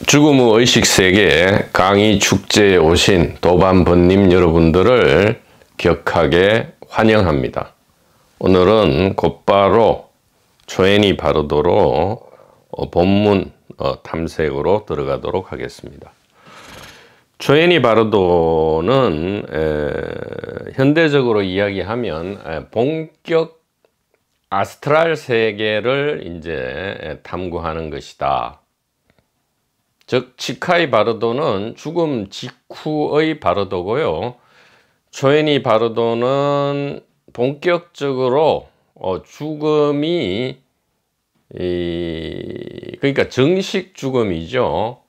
죽음의 의식세계 강의 축제에 오신 도반번님 여러분들을 격하게 환영합니다. 오늘은 곧바로 초에니 바르도로 본문 탐색으로 들어가도록 하겠습니다. 초에니 바르도는 현대적으로 이야기하면 본격 아스트랄 세계를 이제 탐구하는 것이다. 즉 치카이 바르도는 죽음 직후의 바르도고요. 초에니 바르도는 본격적으로 죽음이 그러니까 정식 죽음이죠.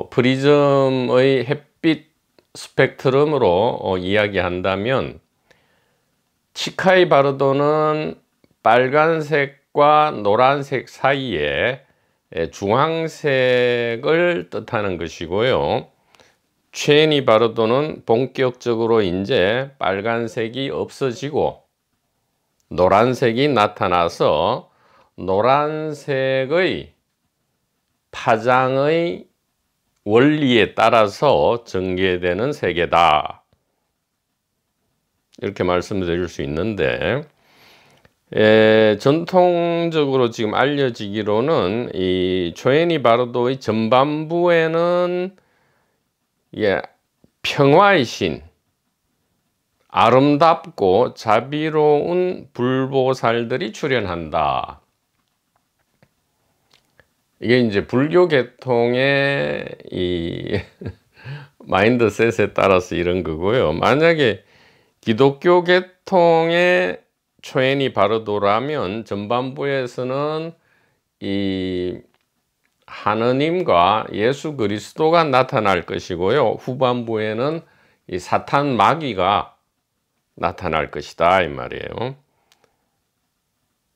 프리즘의 햇빛 스펙트럼으로 이야기한다면 치카이 바르도는 빨간색과 노란색 사이에 주황색을 뜻하는 것이고요. 초에니 바르도는 본격적으로 이제 빨간색이 없어지고 노란색이 나타나서 노란색의 파장의 원리에 따라서 전개되는 세계다. 이렇게 말씀드릴 수 있는데, 전통적으로 지금 알려지기로는 이 초에니 바르도의 전반부에는 평화의 신, 아름답고 자비로운 불보살들이 출현한다. 이게 이제 불교 계통의 이 마인드셋에 따라서 이런 거고요. 만약에 기독교 계통의 초에니 바르도라면 전반부에서는 이 하느님과 예수 그리스도가 나타날 것이고요. 후반부에는 이 사탄 마귀가 나타날 것이다 이 말이에요.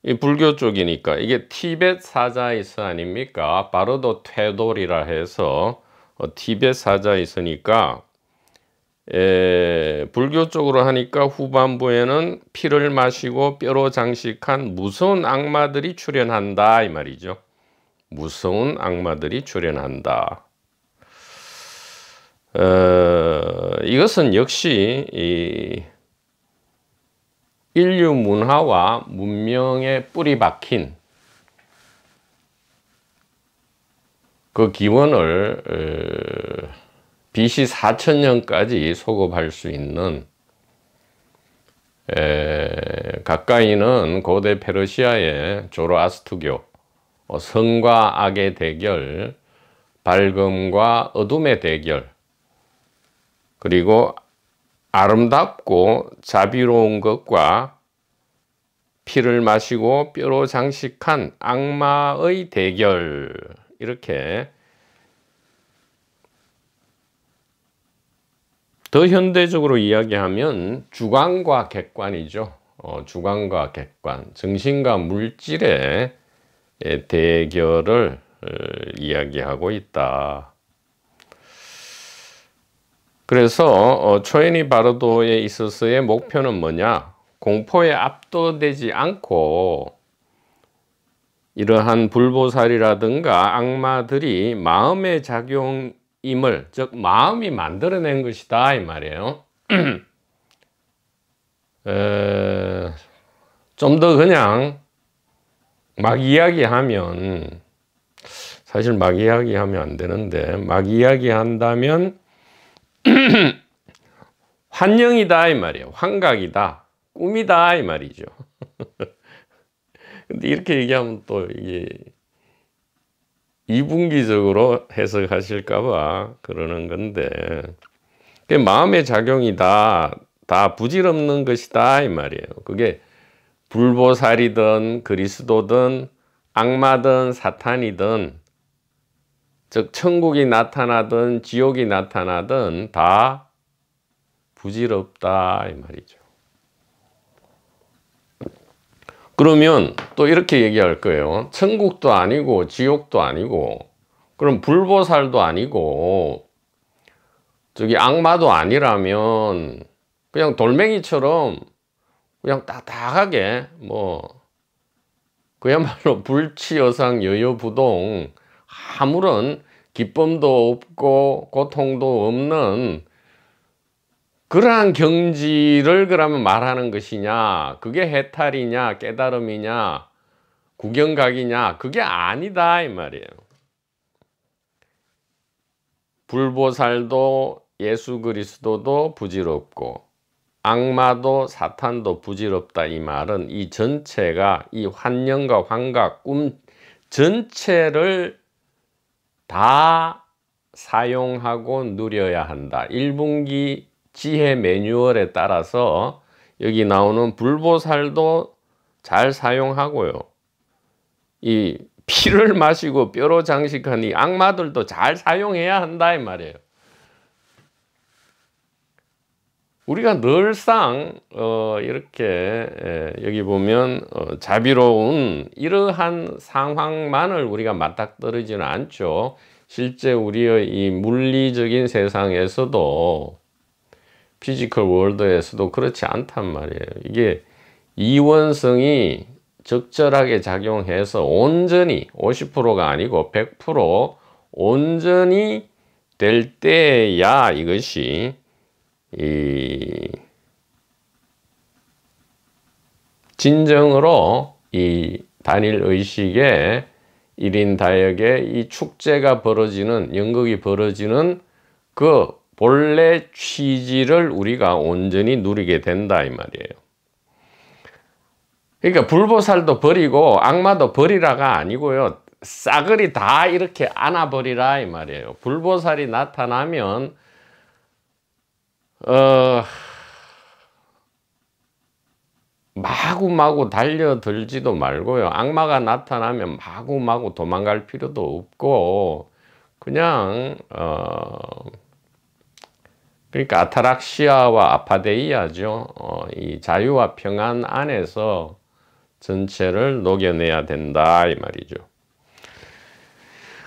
이 불교 쪽이니까 이게 티벳 사자이서 아닙니까? 바르도 퇴돌이라 해서 티벳 사자이서니까 불교 쪽으로 하니까 후반부에는 피를 마시고 뼈로 장식한 무서운 악마들이 출현한다 이 말이죠. 무서운 악마들이 출현한다. 이것은 역시 이 인류 문화와 문명에 뿌리 박힌 그 기원을 BC 4000년까지 소급할 수 있는, 가까이는 고대 페르시아의 조로아스트교, 선과 악의 대결, 밝음과 어둠의 대결, 그리고 아름답고 자비로운 것과 피를 마시고 뼈로 장식한 악마의 대결, 이렇게 더 현대적으로 이야기하면 주관과 객관이죠. 주관과 객관, 정신과 물질의 대결을 이야기하고 있다. 그래서 초에니 바르도에 있어서의 목표는 뭐냐? 공포에 압도되지 않고 이러한 불보살이라든가 악마들이 마음의 작용임을, 즉 마음이 만들어낸 것이다 이 말이에요. 좀 더 그냥 막 이야기하면, 사실 막 이야기하면 안 되는데, 막 이야기한다면 환영이다 이 말이에요. 환각이다, 꿈이다 이 말이죠. 근데 이렇게 얘기하면 또 이게 이분기적으로 해석하실까봐 그러는 건데, 마음의 작용이다, 다 부질없는 것이다 이 말이에요. 그게 불보살이든 그리스도든 악마든 사탄이든, 즉 천국이 나타나든 지옥이 나타나든 다 부질없다 이 말이죠. 그러면 또 이렇게 얘기할 거예요. 천국도 아니고 지옥도 아니고, 그럼 불보살도 아니고 저기 악마도 아니라면 그냥 돌멩이처럼 그냥 딱딱하게 뭐 그야말로 불치여상 여여부동 아무런 기쁨도 없고 고통도 없는 그러한 경지를 그러면 말하는 것이냐? 그게 해탈이냐, 깨달음이냐, 구경각이냐? 그게 아니다 이 말이에요. 불보살도 예수 그리스도도 부질없고 악마도 사탄도 부질없다 이 말은 이 전체가 이 환영과 환각, 꿈 전체를 다 사용하고 누려야 한다. 1분기 지혜 매뉴얼에 따라서 여기 나오는 불보살도 잘 사용하고요. 이 피를 마시고 뼈로 장식한 이 악마들도 잘 사용해야 한다 이 말이에요. 우리가 늘상 이렇게 여기 보면 자비로운 이러한 상황만을 우리가 맞닥뜨리지는 않죠. 실제 우리의 이 물리적인 세상에서도 피지컬 월드에서도 그렇지 않단 말이에요. 이게 이원성이 적절하게 작용해서 온전히 50%가 아니고 100% 온전히 될 때야 이것이 진정으로 이 단일 의식의 1인 다역의 이 축제가 벌어지는, 연극이 벌어지는 그 본래 취지를 우리가 온전히 누리게 된다 이 말이에요. 그러니까 불보살도 버리고 악마도 버리라가 아니고요. 싸그리 다 이렇게 안아버리라 이 말이에요. 불보살이 나타나면 마구마구 달려들지도 말고요. 악마가 나타나면 마구마구 도망갈 필요도 없고 그냥 그러니까 아타락시아와 아파데이아죠. 이 자유와 평안 안에서 전체를 녹여내야 된다 이 말이죠.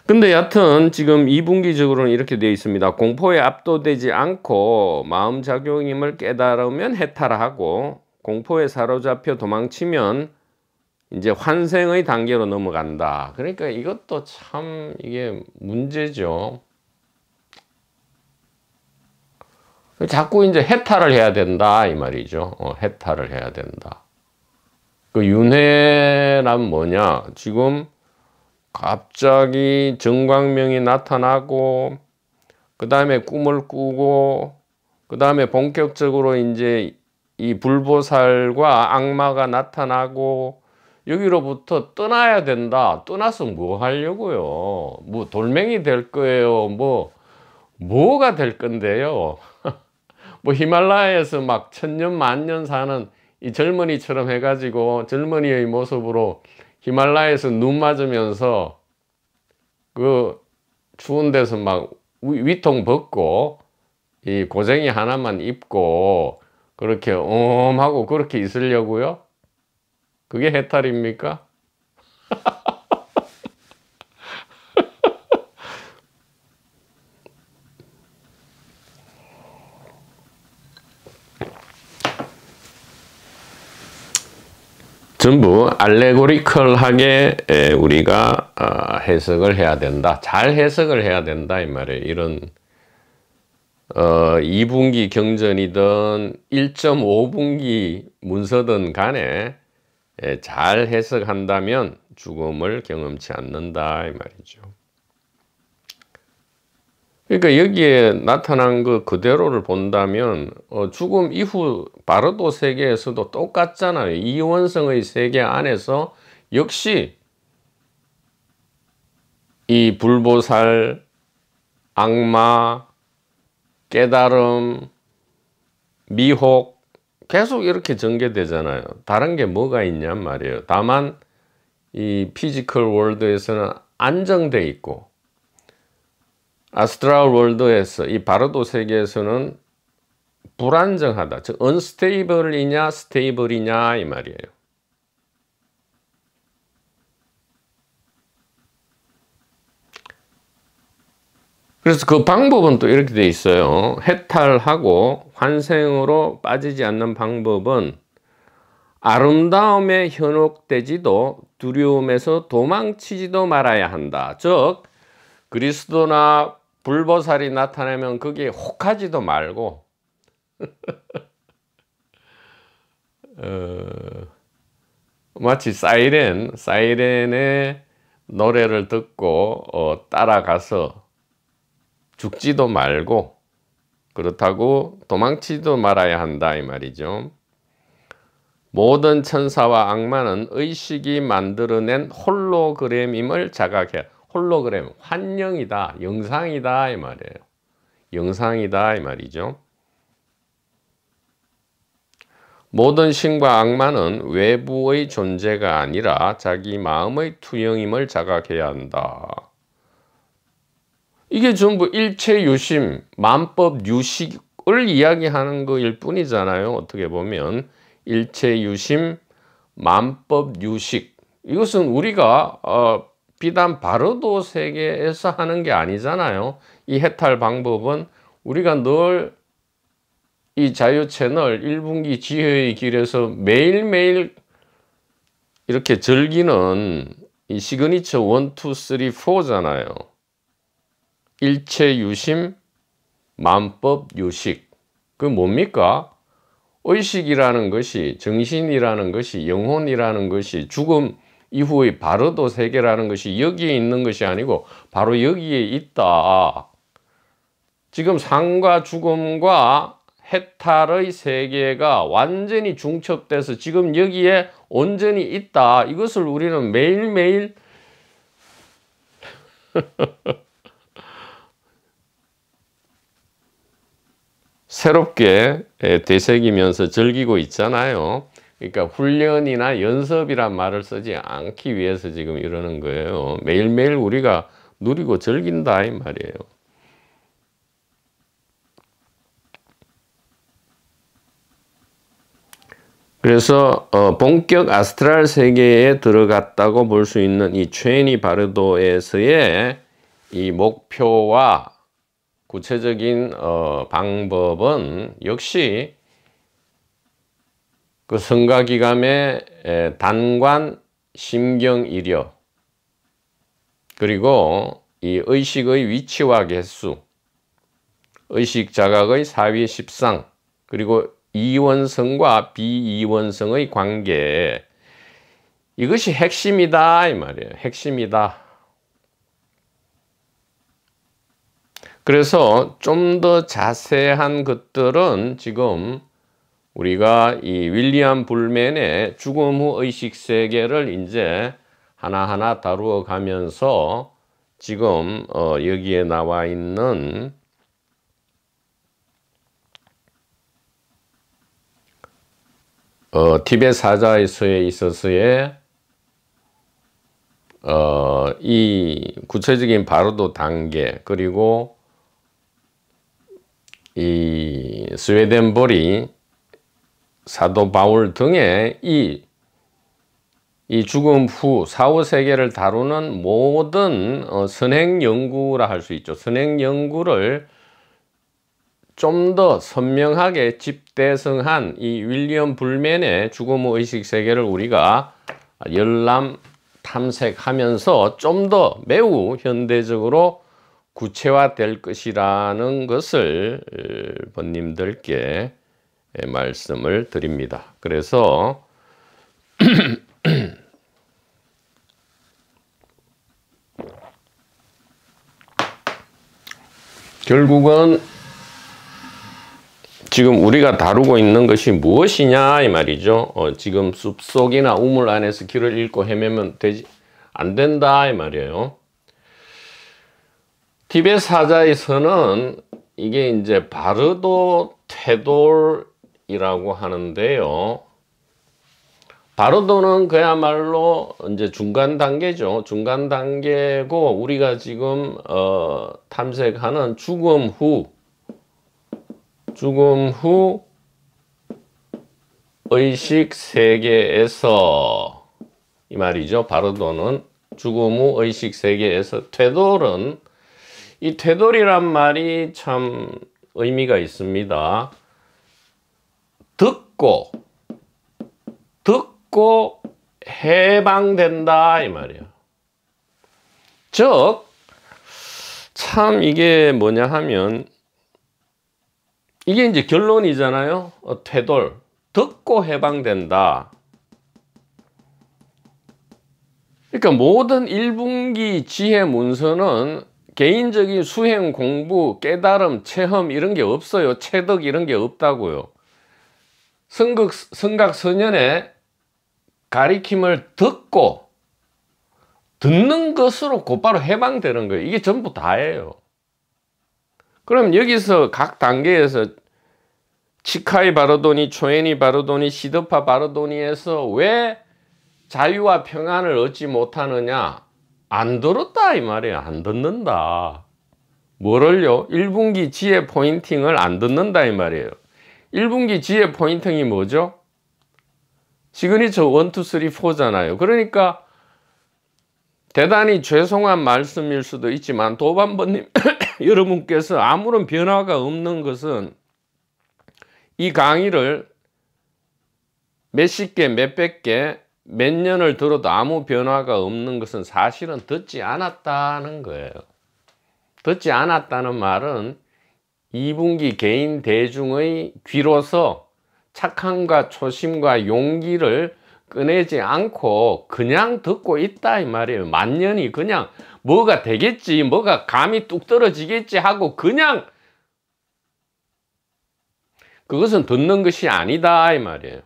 근데 여하튼 지금 2분기적으로는 이렇게 되어 있습니다. 공포에 압도되지 않고 마음작용임을 깨달으면 해탈하고 공포에 사로잡혀 도망치면 이제 환생의 단계로 넘어간다. 그러니까 이것도 참 이게 문제죠. 자꾸 이제 해탈을 해야 된다 이 말이죠. 해탈을 해야 된다. 그 윤회란 뭐냐? 지금 갑자기 정광명이 나타나고 그 다음에 꿈을 꾸고 그 다음에 본격적으로 이제 이 불보살과 악마가 나타나고 여기로부터 떠나야 된다. 떠나서 뭐 하려고요? 뭐 돌멩이 될 거예요? 뭐가 될 건데요? 뭐 히말라야에서 막 천년 만년 사는 이 젊은이처럼 해가지고 젊은이의 모습으로 히말라야에서 눈 맞으면서 그 추운 데서 막 위통 벗고 이 고쟁이 하나만 입고 그렇게 하고 그렇게 있으려고요? 그게 해탈입니까? 전부 알레고리컬하게 우리가 해석을 해야 된다. 잘 해석을 해야 된다 이 말이에요. 이런 2분기 경전이든 1.5분기 문서든 간에 잘 해석한다면 죽음을 경험치 않는다 이 말이죠. 그러니까 여기에 나타난 그 그대로를 본다면 죽음 이후 바르도 세계에서도 똑같잖아요. 이원성의 세계 안에서 역시 이 불보살, 악마, 깨달음, 미혹 계속 이렇게 전개되잖아요. 다른 게 뭐가 있냔 말이에요. 다만 이 피지컬 월드에서는 안정돼 있고 아스트랄 월드에서 이 바르도 세계에서는 불안정하다. 즉 unstable이냐 stable이냐 이 말이에요. 그래서 그 방법은 또 이렇게 돼 있어요. 해탈하고 환생으로 빠지지 않는 방법은 아름다움에 현혹되지도 두려움에서 도망치지도 말아야 한다. 즉 그리스도나 불보살이 나타나면 거기에 혹하지도 말고 마치 사이렌의 노래를 듣고 따라가서 죽지도 말고 그렇다고 도망치도 말아야 한다 이 말이죠. 모든 천사와 악마는 의식이 만들어낸 홀로그램임을 자각해야. 홀로그램, 환영이다, 영상이다 이 말이에요. 영상이다 이 말이죠. 모든 신과 악마는 외부의 존재가 아니라 자기 마음의 투영임을 자각해야 한다. 이게 전부 일체유심, 만법유식을 이야기하는 거일 뿐이잖아요. 어떻게 보면 일체유심, 만법유식. 이것은 우리가 비단 바르도 세계에서 하는 게 아니잖아요. 이 해탈 방법은 우리가 늘 이 자유 채널 1분기 지혜의 길에서 매일매일 이렇게 즐기는 이 시그니처 1, 2, 3, 4잖아요. 일체유심, 만법유식. 그 뭡니까? 의식이라는 것이, 정신이라는 것이, 영혼이라는 것이, 죽음 이후의 바르도 세계라는 것이 여기에 있는 것이 아니고 바로 여기에 있다. 지금 삶과 죽음과 해탈의 세계가 완전히 중첩돼서 지금 여기에 온전히 있다. 이것을 우리는 매일매일 새롭게 되새기면서 즐기고 있잖아요. 그러니까 훈련이나 연습이란 말을 쓰지 않기 위해서 지금 이러는 거예요. 매일매일 우리가 누리고 즐긴다 이 말이에요. 그래서 본격 아스트랄 세계에 들어갔다고 볼 수 있는 이 최니 바르도에서의 이 목표와 구체적인 방법은 역시 그 성가기감의 단관 심경이려 그리고 이 의식의 위치와 개수, 의식 자각의 사위 십상, 그리고 이원성과 비이원성의 관계, 이것이 핵심이다 이 말이에요. 핵심이다. 그래서 좀 더 자세한 것들은 지금 우리가 이 윌리엄 불맨의 죽음 후 의식 세계를 이제 하나하나 다루어 가면서 지금 여기에 나와 있는 티벳 사자에서에 있어서의 이 구체적인 바르도 단계, 그리고 이 스웨덴보리, 사도 바울 등의 이 죽음 후 사후 세계를 다루는 모든 선행 연구라 할 수 있죠. 선행 연구를 좀 더 선명하게 집대성한 이 윌리엄 불맨의 죽음 후 의식 세계를 우리가 열람 탐색하면서 좀 더 매우 현대적으로 구체화될 것이라는 것을 번님들께 말씀을 드립니다. 그래서 결국은 지금 우리가 다루고 있는 것이 무엇이냐 이 말이죠. 지금 숲속이나 우물 안에서 길을 잃고 헤매면 안 된다 이 말이에요. 티벳 사자에서는 이게 이제 바르도 퇴돌이라고 하는데요. 바르도는 그야말로 이제 중간 단계죠. 중간 단계고 우리가 지금 탐색하는 죽음 후 의식 세계에서 이 말이죠. 바르도는 죽음 후 의식 세계에서, 퇴돌은 이 퇴돌이란 말이 참 의미가 있습니다. 듣고 해방된다 이 말이에요. 즉 참 이게 뭐냐 하면 이게 이제 결론이잖아요. 퇴돌. 듣고 해방된다. 그러니까 모든 1분기 지혜 문서는 개인적인 수행, 공부, 깨달음, 체험 이런 게 없어요. 체득 이런 게 없다고요. 성각선연의 가리킴을 듣고 듣는 것으로 곧바로 해방되는 거예요. 이게 전부 다예요. 그럼 여기서 각 단계에서 치카이 바르도니, 초에니 바르도니, 시드파 바르도니에서 왜 자유와 평안을 얻지 못하느냐? 안 들었다 이 말이에요. 안 듣는다. 뭐를요? 1분기 지혜 포인팅을 안 듣는다 이 말이에요. 1분기 지혜 포인팅이 뭐죠? 시그니처 1, 2, 3, 4잖아요. 그러니까 대단히 죄송한 말씀일 수도 있지만 도반번님 여러분께서 아무런 변화가 없는 것은 이 강의를 몇십 개, 몇백 개, 몇 년을 들어도 아무 변화가 없는 것은 사실은 듣지 않았다는 거예요. 듣지 않았다는 말은 2분기 개인 대중의 귀로서 착함과 초심과 용기를 꺼내지 않고 그냥 듣고 있다 이 말이에요. 만년이 그냥 뭐가 되겠지, 뭐가 감이 뚝 떨어지겠지 하고 그냥 그것은 듣는 것이 아니다 이 말이에요.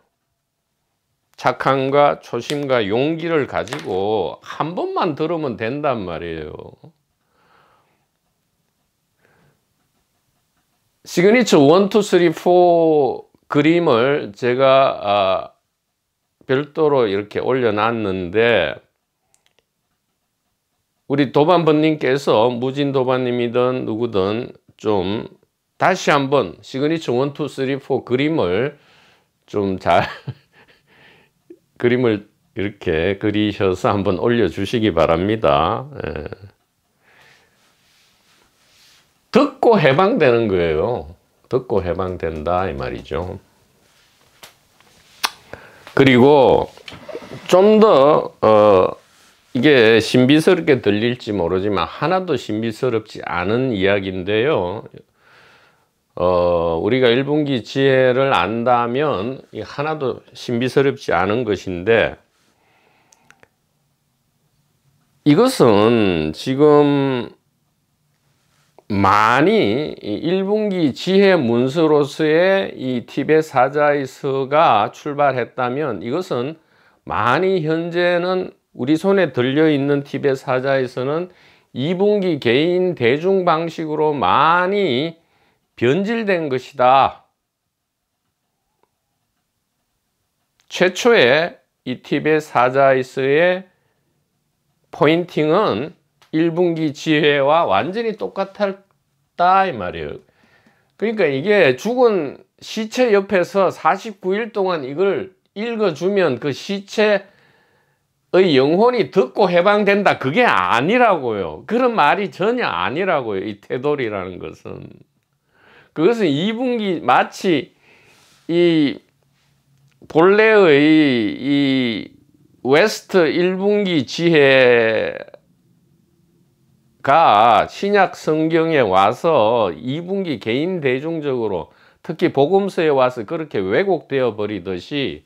착함과 초심과 용기를 가지고 한 번만 들으면 된단 말이에요. 시그니처 1, 2, 3, 4 그림을 제가 별도로 이렇게 올려놨는데 우리 도반번님께서 무진도반님이든 누구든 좀 다시 한번 시그니처 1, 2, 3, 4 그림을 좀 잘 그림을 이렇게 그리셔서 한번 올려주시기 바랍니다. 예. 듣고 해방되는 거예요. 듣고 해방된다 이 말이죠. 그리고 좀 더 이게 신비스럽게 들릴지 모르지만 하나도 신비스럽지 않은 이야기인데요. 우리가 1분기 지혜를 안다면 하나도 신비스럽지 않은 것인데 이것은 지금 많이 1분기 지혜 문서로서의 이 티벳 사자이서가 출발했다면 이것은 많이 현재는 우리 손에 들려있는 티벳 사자이서는 2분기 개인 대중 방식으로 많이 변질된 것이다. 최초의 이 티벳 사자이서의 포인팅은 1분기 지혜와 완전히 똑같았다 이 말이에요. 그러니까 이게 죽은 시체 옆에서 49일 동안 이걸 읽어주면 그 시체의 영혼이 듣고 해방된다. 그게 아니라고요. 그런 말이 전혀 아니라고요. 이 태돌이라는 것은. 그것은 2분기 마치 이 본래의 이 웨스트 1분기 지혜가 신약 성경에 와서 2분기 개인 대중적으로 특히 복음서에 와서 그렇게 왜곡되어 버리듯이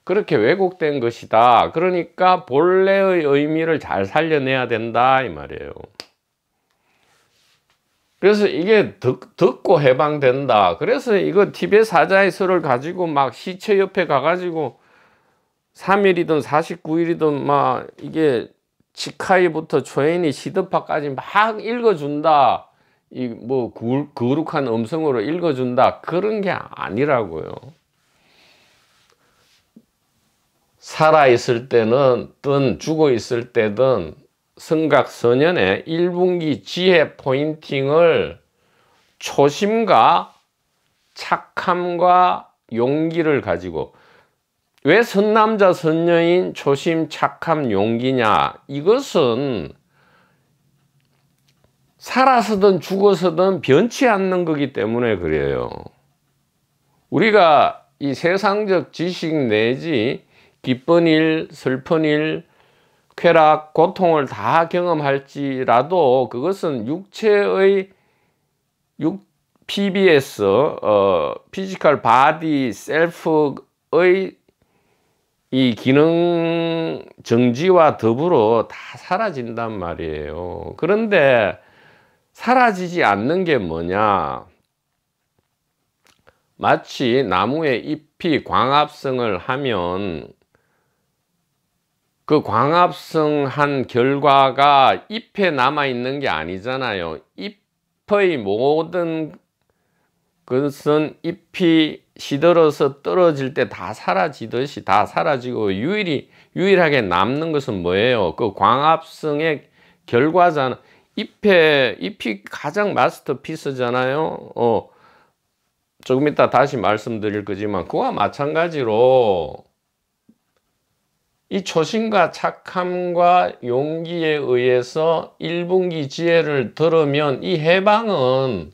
그렇게 왜곡된 것이다. 그러니까 본래의 의미를 잘 살려내야 된다 이 말이에요. 그래서 이게 듣고 해방된다. 그래서 이거 티벳 사자이서를 가지고 막 시체 옆에 가가지고 3일이든 49일이든 막 이게 치카이부터 초에니 시드파까지 막 읽어준다. 이 뭐 거룩한 음성으로 읽어준다. 그런 게 아니라고요. 살아있을 때는 죽어 있을 때든 성각선연의 1분기 지혜 포인팅을 초심과 착함과 용기를 가지고 왜 선남자 선녀인 초심 착함 용기냐 이것은 살아서든 죽어서든 변치 않는 거기 때문에 그래요. 우리가 이 세상적 지식 내지 기쁜 일, 슬픈 일, 쾌락, 고통을 다 경험할지라도 그것은 육체의 PBS, 피지컬 바디 셀프의 이 기능 정지와 더불어 다 사라진단 말이에요. 그런데 사라지지 않는 게 뭐냐? 마치 나무의 잎이 광합성을 하면 그 광합성한 결과가 잎에 남아있는 게 아니잖아요. 잎의 모든 것은 잎이 시들어서 떨어질 때 다 사라지듯이 다 사라지고 유일하게 남는 것은 뭐예요? 그 광합성의 결과잖아. 잎이 가장 마스터피스잖아요. 조금 이따 다시 말씀드릴 거지만 그와 마찬가지로 이 초심과 착함과 용기에 의해서 1분기 지혜를 들으면 이 해방은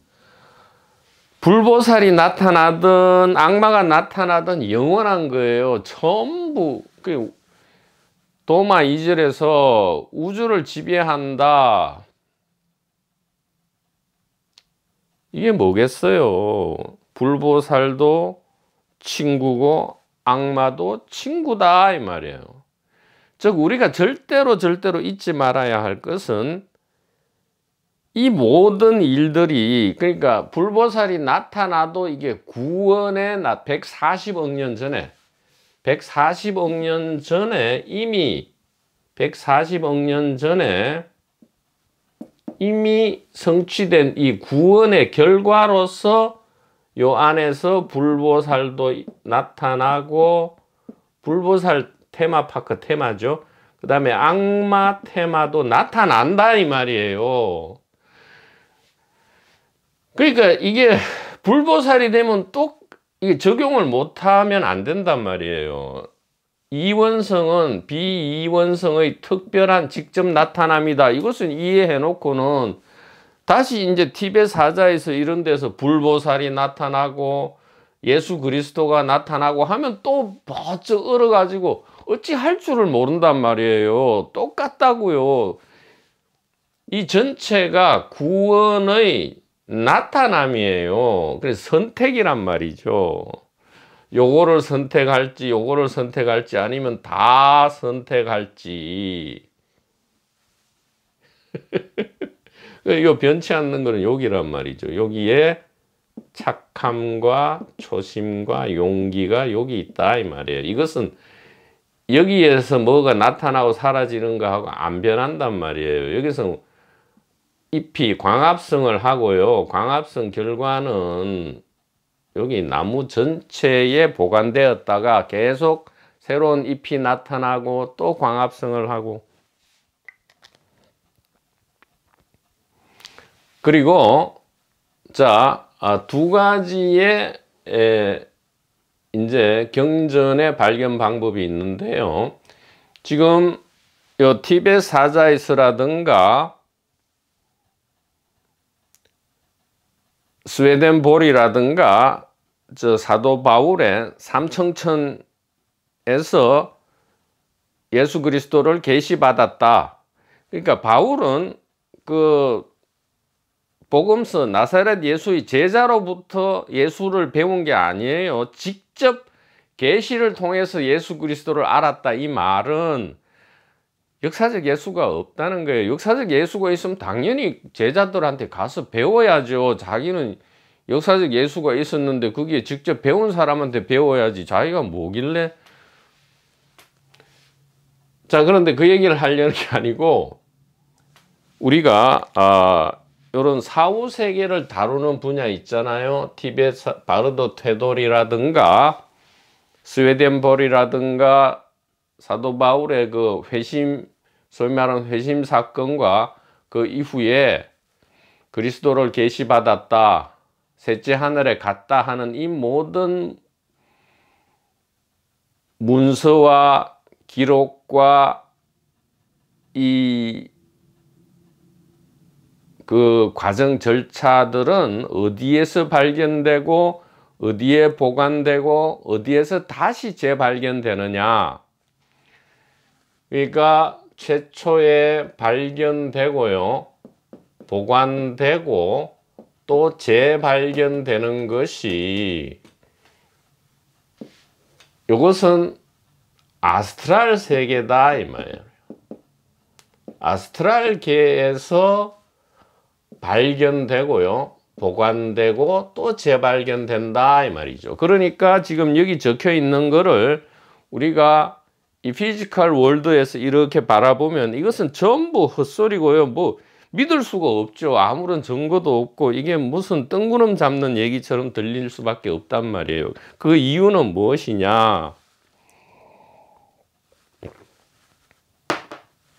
불보살이 나타나든 악마가 나타나든 영원한 거예요. 전부 도마 2절에서 우주를 지배한다. 이게 뭐겠어요? 불보살도 친구고 악마도 친구다 이 말이에요. 즉 우리가 절대로 잊지 말아야 할 것은 이 모든 일들이, 그러니까 불보살이 나타나도 이게 구원의 140억 년 전에 140억 년 전에 이미 140억 년 전에 이미 성취된 이 구원의 결과로서 요 안에서 불보살도 나타나고, 불보살 테마파크 테마죠. 그 다음에 악마 테마도 나타난다 이 말이에요. 그러니까 이게 불보살이 되면 또 이게 적용을 못하면 안 된단 말이에요. 이원성은 비이원성의 특별한 직접 나타남이다. 이것은 이해해 놓고는 다시 이제 티베트 사자에서 이런 데서 불보살이 나타나고 예수 그리스도가 나타나고 하면 또 버쩍 얼어가지고 어찌 할 줄을 모른단 말이에요. 똑같다고요. 이 전체가 구원의 나타남이에요. 그래서 선택이란 말이죠. 요거를 선택할지 요거를 선택할지 아니면 다 선택할지. 요 변치 않는 거는 여기란 말이죠. 여기에 착함과 초심과 용기가 여기 있다 이 말이에요. 이것은 여기에서 뭐가 나타나고 사라지는 거하고 안 변한단 말이에요. 여기서 잎이 광합성을 하고요. 광합성 결과는 여기 나무 전체에 보관되었다가 계속 새로운 잎이 나타나고 또 광합성을 하고, 그리고 자, 두 가지의 이제 경전의 발견 방법이 있는데요. 지금 요 티베트 사자에서라든가 스웨덴볼이라든가 저 사도 바울의 삼청천에서 예수 그리스도를 계시받았다. 그러니까 바울은 그 복음서 나사렛 예수의 제자로부터 예수를 배운 게 아니에요. 직접 계시를 통해서 예수 그리스도를 알았다. 이 말은 역사적 예수가 없다는 거예요. 역사적 예수가 있으면 당연히 제자들한테 가서 배워야죠. 자기는 역사적 예수가 있었는데 거기에 직접 배운 사람한테 배워야지. 자기가 뭐길래. 자, 그런데 그 얘기를 하려는 게 아니고, 우리가 이런 사후 세계를 다루는 분야 있잖아요. 티베트 바르도 테돌이라든가 스웨덴볼이라든가 사도 바울의 그 회심, 소위 말하는 회심 사건과 그 이후에 그리스도를 계시받았다, 셋째 하늘에 갔다 하는 이 모든 문서와 기록과 이 그 과정 절차들은 어디에서 발견되고 어디에 보관되고 어디에서 다시 재발견되느냐. 그러니까 최초에 발견되고요, 보관되고 또 재발견되는 것이, 이것은 아스트랄 세계다 이 말이에요. 아스트랄계에서 발견되고요, 보관되고 또 재발견된다 이 말이죠. 그러니까 지금 여기 적혀 있는 거를 우리가 이 피지컬 월드에서 이렇게 바라보면 이것은 전부 헛소리고요, 뭐 믿을 수가 없죠. 아무런 증거도 없고 이게 무슨 뜬구름 잡는 얘기처럼 들릴 수밖에 없단 말이에요. 그 이유는 무엇이냐?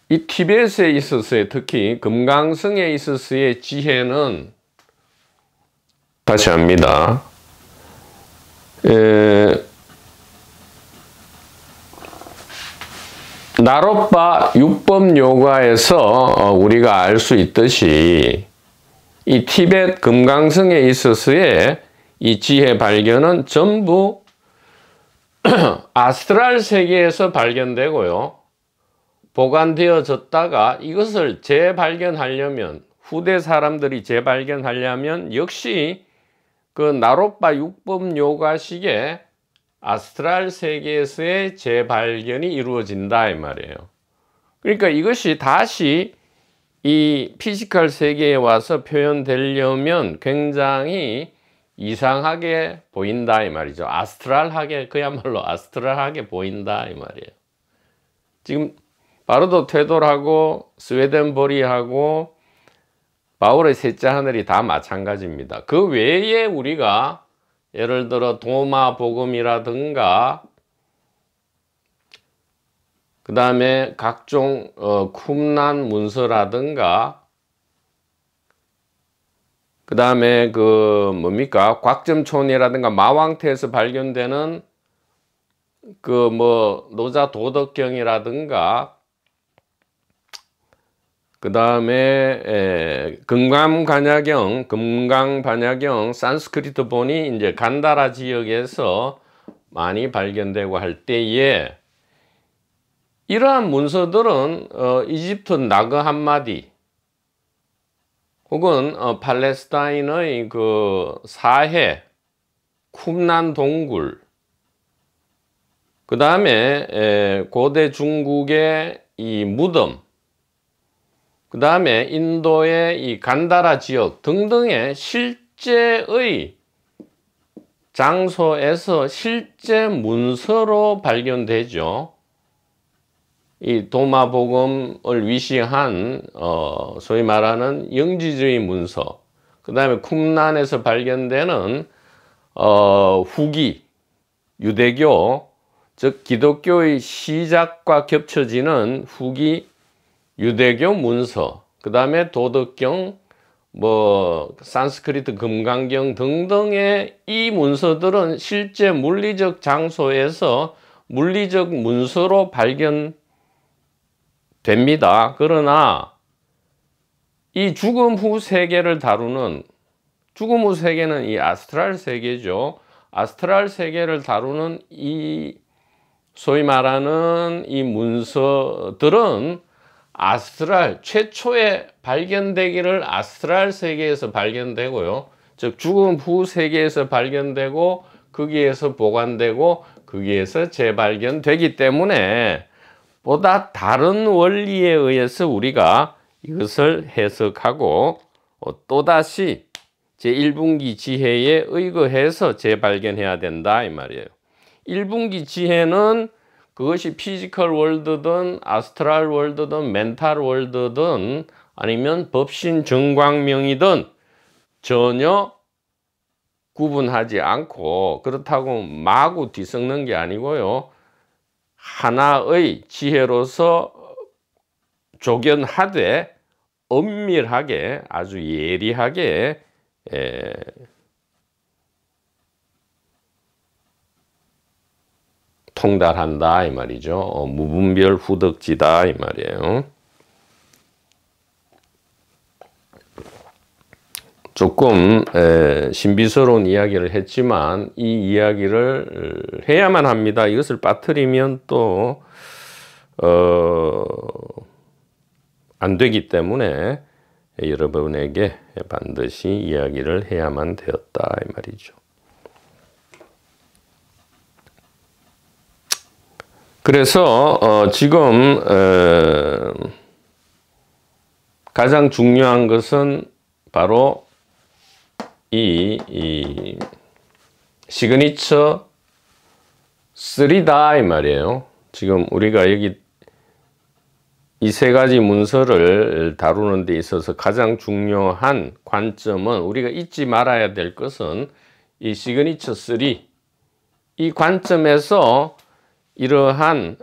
이 티벳에 있어서의, 특히 금강성에 있어서의 지혜는, 다시 합니다. 나로바 육법 요가에서 우리가 알 수 있듯이 이 티벳 금강성에 있어서의 이 지혜 발견은 전부 아스트랄 세계에서 발견되고요, 보관되어졌다가 이것을 재발견하려면, 후대 사람들이 재발견하려면 역시 그 나로바 육법 요가식의 아스트랄 세계에서의 재발견이 이루어진다 이 말이에요. 그러니까 이것이 다시 이 피지컬 세계에 와서 표현되려면 굉장히 이상하게 보인다 이 말이죠. 아스트랄하게, 그야말로 아스트랄하게 보인다 이 말이에요. 지금 바로도 테돌하고 스웨덴버리하고 바울의 셋째 하늘이 다 마찬가지입니다. 그 외에 우리가 예를 들어 도마 복음이라든가 그 다음에 각종 쿰란 문서라든가 그 다음에 그 뭡니까 곽점촌이라든가 마왕태에서 발견되는 그 뭐 노자 도덕경이라든가 그 다음에 금강반야경, 산스크리트 본이 이제 간다라 지역에서 많이 발견되고 할 때에 이러한 문서들은 이집트 나그 한마디 혹은 팔레스타인의 그 사해, 쿰란 동굴, 그 다음에 고대 중국의 이 무덤, 그 다음에 인도의 이 간다라 지역 등등의 실제의 장소에서 실제 문서로 발견되죠. 이 도마복음을 위시한 소위 말하는 영지주의 문서, 그 다음에 쿰란에서 발견되는 후기 유대교, 즉 기독교의 시작과 겹쳐지는 후기 유대교 문서, 그 다음에 도덕경, 뭐 산스크리트 금강경 등등의 이 문서들은 실제 물리적 장소에서 물리적 문서로 발견됩니다. 그러나 이 죽음 후 세계를 다루는, 죽음 후 세계는 이 아스트랄 세계죠. 아스트랄 세계를 다루는 이 소위 말하는 이 문서들은 아스트랄, 최초에 발견되기를 아스트랄 세계에서 발견되고요, 즉 죽음 후 세계에서 발견되고 거기에서 보관되고 거기에서 재발견되기 때문에 보다 다른 원리에 의해서 우리가 이것을 해석하고 또다시 제1분기 지혜에 의거해서 재발견해야 된다 이 말이에요. 1분기 지혜는 그것이 피지컬 월드든 아스트랄 월드든 멘탈 월드든 아니면 법신 정광명이든 전혀 구분하지 않고, 그렇다고 마구 뒤섞는 게 아니고요, 하나의 지혜로서 조견하되 엄밀하게 아주 예리하게 통달한다 이 말이죠. 무분별 후덕지다 이 말이에요. 조금 신비스러운 이야기를 했지만 이 이야기를 해야만 합니다. 이것을 빠뜨리면 또 안 되기 때문에 여러분에게 반드시 이야기를 해야만 되었다 이 말이죠. 그래서 지금 가장 중요한 것은 바로 이 시그니처 3다 이 말이에요. 지금 우리가 여기 이 세 가지 문서를 다루는 데 있어서 가장 중요한 관점은, 우리가 잊지 말아야 될 것은 이 시그니처 3, 이 관점에서 이러한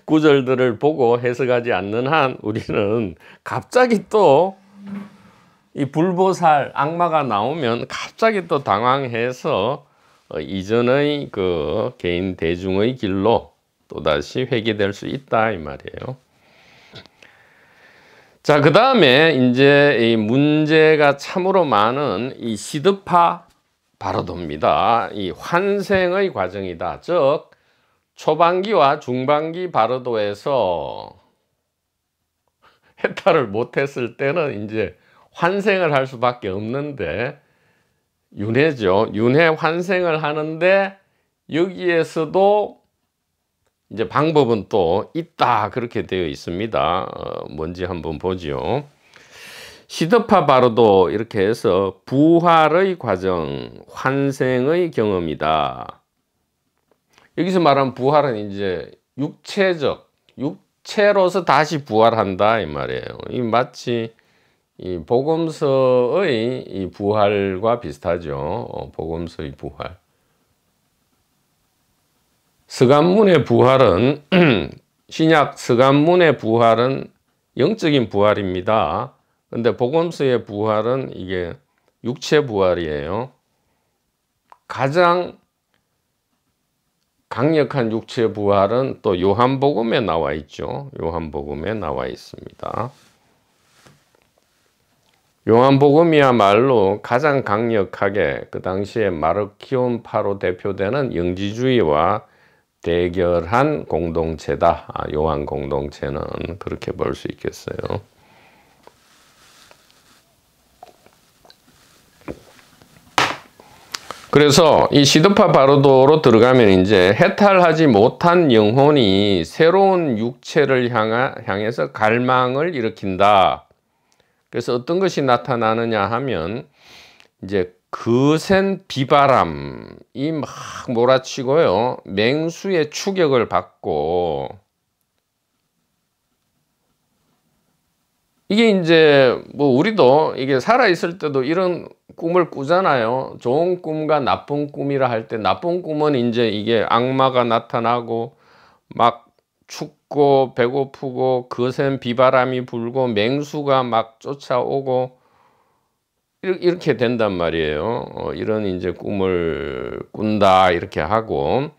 구절들을 보고 해석하지 않는 한 우리는 갑자기 또 이 불보살 악마가 나오면 갑자기 또 당황해서 이전의 그 개인 대중의 길로 또다시 회귀될 수 있다 이 말이에요. 자, 그 다음에 이제 이 문제가 참으로 많은 이 시드파 바르도입니다. 이 환생의 과정이다. 즉 초반기와 중반기 바르도에서 해탈을 못했을 때는 이제 환생을 할 수밖에 없는데, 윤회죠. 윤회 환생을 하는데 여기에서도 이제 방법은 또 있다 그렇게 되어 있습니다. 뭔지 한번 보죠. 시드파 바르도 이렇게 해서 부활의 과정, 환생의 경험이다. 여기서 말하는 부활은 이제 육체로서 다시 부활한다 이 말이에요. 이 마치 이 복음서의 이 부활과 비슷하죠. 복음서의 부활. 서간문의 부활은 신약 서간문의 부활은 영적인 부활입니다. 근데 복음서의 부활은 이게 육체 부활이에요. 가장 강력한 육체 부활은 또 요한복음에 나와 있죠. 요한복음에 나와 있습니다. 요한복음이야말로 가장 강력하게 그 당시에 마르키온파로 대표되는 영지주의와 대결한 공동체다. 요한 공동체는 그렇게 볼 수 있겠어요. 그래서 이 시드파 바르도로 들어가면 이제 해탈하지 못한 영혼이 새로운 육체를 향해서 갈망을 일으킨다. 그래서 어떤 것이 나타나느냐 하면 이제 거센 비바람이 막 몰아치고요. 맹수의 추격을 받고, 이게 이제 뭐 우리도 이게 살아있을 때도 이런 꿈을 꾸잖아요. 좋은 꿈과 나쁜 꿈이라 할 때, 나쁜 꿈은 이제 이게 악마가 나타나고 막 춥고 배고프고 거센 비바람이 불고 맹수가 막 쫓아오고 이렇게 된단 말이에요. 이런 이제 꿈을 꾼다 이렇게 하고,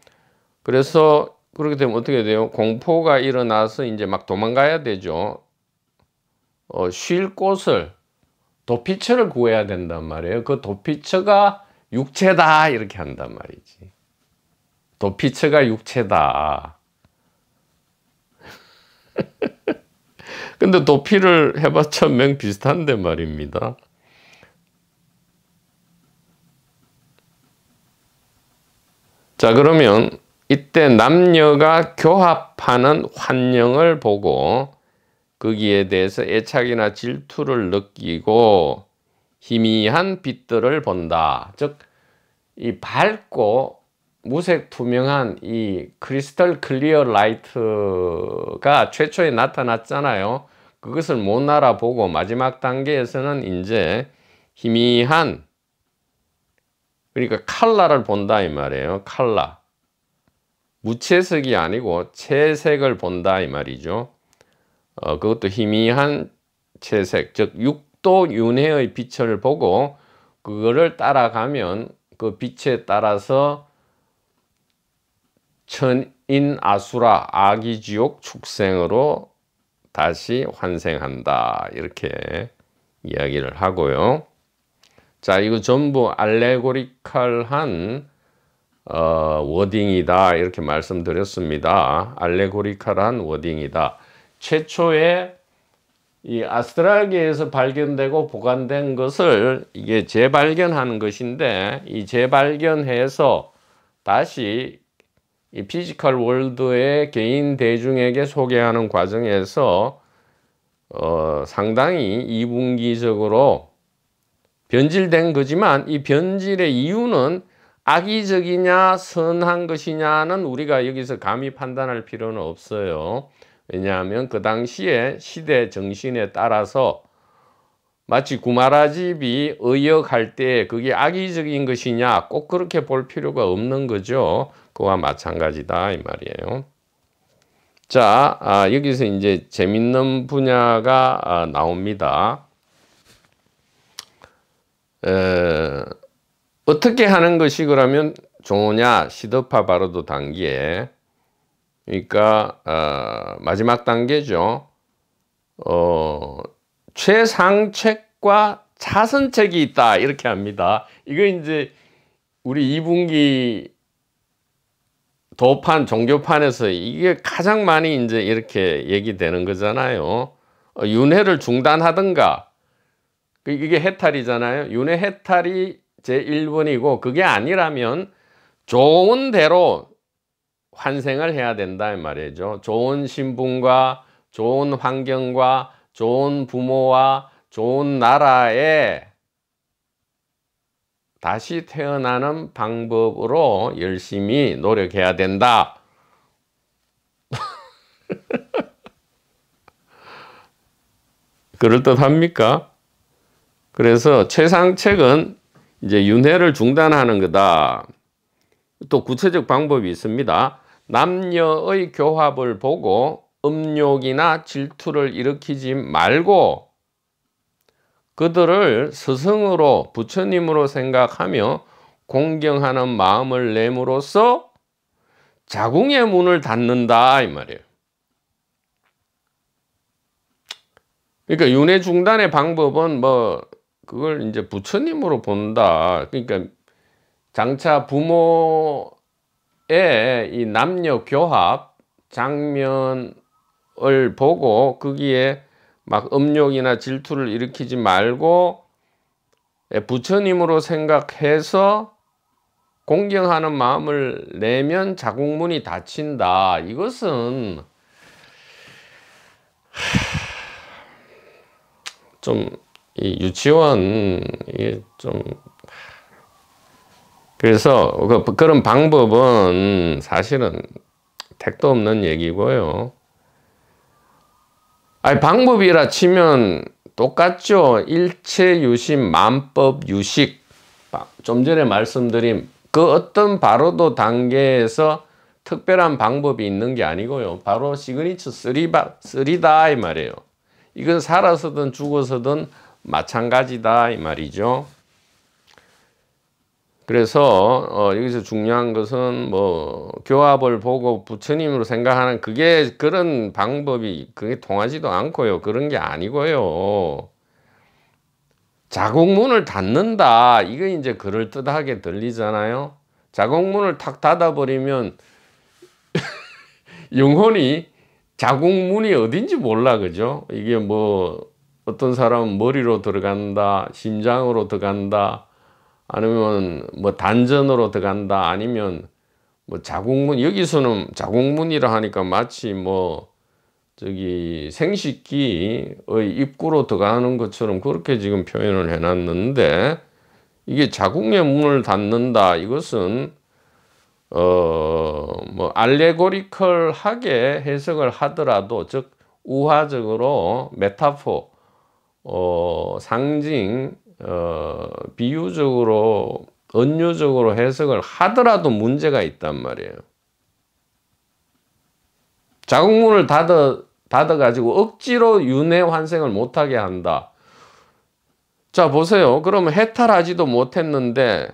그래서 그렇게 되면 어떻게 돼요? 공포가 일어나서 이제 막 도망가야 되죠. 쉴 곳을, 도피처를 구해야 된단 말이에요. 그 도피처가 육체다 이렇게 한단 말이지. 도피처가 육체다. 근데 도피를 해봤자 맹 비슷한데 말입니다. 자, 그러면 이때 남녀가 교합하는 환영을 보고 거기에 대해서 애착이나 질투를 느끼고 희미한 빛들을 본다. 즉, 이 밝고 무색 투명한 이 크리스탈 클리어 라이트가 최초에 나타났잖아요. 그것을 못 알아보고 마지막 단계에서는 이제 희미한, 그러니까 칼라를 본다 이 말이에요. 칼라. 무채색이 아니고 채색을 본다 이 말이죠. 그것도 희미한 채색, 즉 육도 윤회의 빛을 보고 그거를 따라가면 그 빛에 따라서 천인 아수라 아기지옥 축생으로 다시 환생한다 이렇게 이야기를 하고요. 자, 이거 전부 알레고리칼한 워딩이다 이렇게 말씀드렸습니다. 알레고리칼한 워딩이다. 최초의 이 아스트랄계에서 발견되고 보관된 것을 이게 재발견하는 것인데, 이 재발견해서 다시 이 피지컬 월드의 개인 대중에게 소개하는 과정에서 상당히 이분기적으로 변질된 거지만, 이 변질의 이유는 악의적이냐 선한 것이냐는 우리가 여기서 감히 판단할 필요는 없어요. 왜냐하면 그 당시에 시대 정신에 따라서 마치 구마라집이 의역할 때 그게 악의적인 것이냐 꼭 그렇게 볼 필요가 없는 거죠. 그와 마찬가지다 이 말이에요. 자, 여기서 이제 재밌는 분야가 나옵니다. 어떻게 하는 것이 그러면 좋으냐? 시드파 바로도 단계에, 그러니까 마지막 단계죠. 최상책과 차선책이 있다 이렇게 합니다. 이거 이제 우리 2분기 도판 종교판에서 이게 가장 많이 이제 이렇게 얘기되는 거잖아요. 윤회를 중단하든가, 이게 해탈이잖아요. 윤회 해탈이 제1번이고, 그게 아니라면 좋은 대로 환생을 해야 된다 이 말이죠. 좋은 신분과 좋은 환경과 좋은 부모와 좋은 나라에 다시 태어나는 방법으로 열심히 노력해야 된다. 그럴듯합니까? 그래서 최상책은 이제 윤회를 중단하는 거다. 또 구체적 방법이 있습니다. 남녀의 교합을 보고 음욕이나 질투를 일으키지 말고 그들을 스승으로 부처님으로 생각하며 공경하는 마음을 내므로써 자궁의 문을 닫는다 이 말이에요. 그러니까 윤회 중단의 방법은 뭐 그걸 이제 부처님으로 본다. 그러니까 장차 부모의 이 남녀 교합 장면을 보고 거기에 막 음욕이나 질투를 일으키지 말고 부처님으로 생각해서 공경하는 마음을 내면 자궁문이 닫힌다. 이것은 좀 이 유치원 이게 좀, 그래서 그런 방법은 사실은 택도 없는 얘기고요. 아니 방법이라 치면 똑같죠. 일체유심 만법유식, 좀 전에 말씀드린 그 어떤 바로도 단계에서 특별한 방법이 있는 게 아니고요. 바로 시그니처 3다 이 말이에요. 이건 살아서든 죽어서든 마찬가지다 이 말이죠. 그래서 여기서 중요한 것은 뭐 교합을 보고 부처님으로 생각하는 그게 그런 방법이 그게 통하지도 않고요. 그런 게 아니고요. 자궁문을 닫는다. 이거 이제 그럴듯하게 들리잖아요. 자궁문을 탁 닫아버리면 영혼이 자궁문이 어딘지 몰라, 그죠? 이게 뭐 어떤 사람은 머리로 들어간다, 심장으로 들어간다, 아니면 뭐 단전으로 들어간다, 아니면 뭐 자궁문, 여기서는 자궁문이라 하니까 마치 뭐 저기 생식기의 입구로 들어가는 것처럼 그렇게 지금 표현을 해놨는데, 이게 자궁의 문을 닫는다. 이것은 뭐 알레고리컬하게 해석을 하더라도, 즉 우화적으로 메타포, 상징, 비유적으로 은유적으로 해석을 하더라도 문제가 있단 말이에요. 자궁문을 닫아가지고 억지로 윤회 환생을 못하게 한다. 자 보세요. 그러면 해탈하지도 못했는데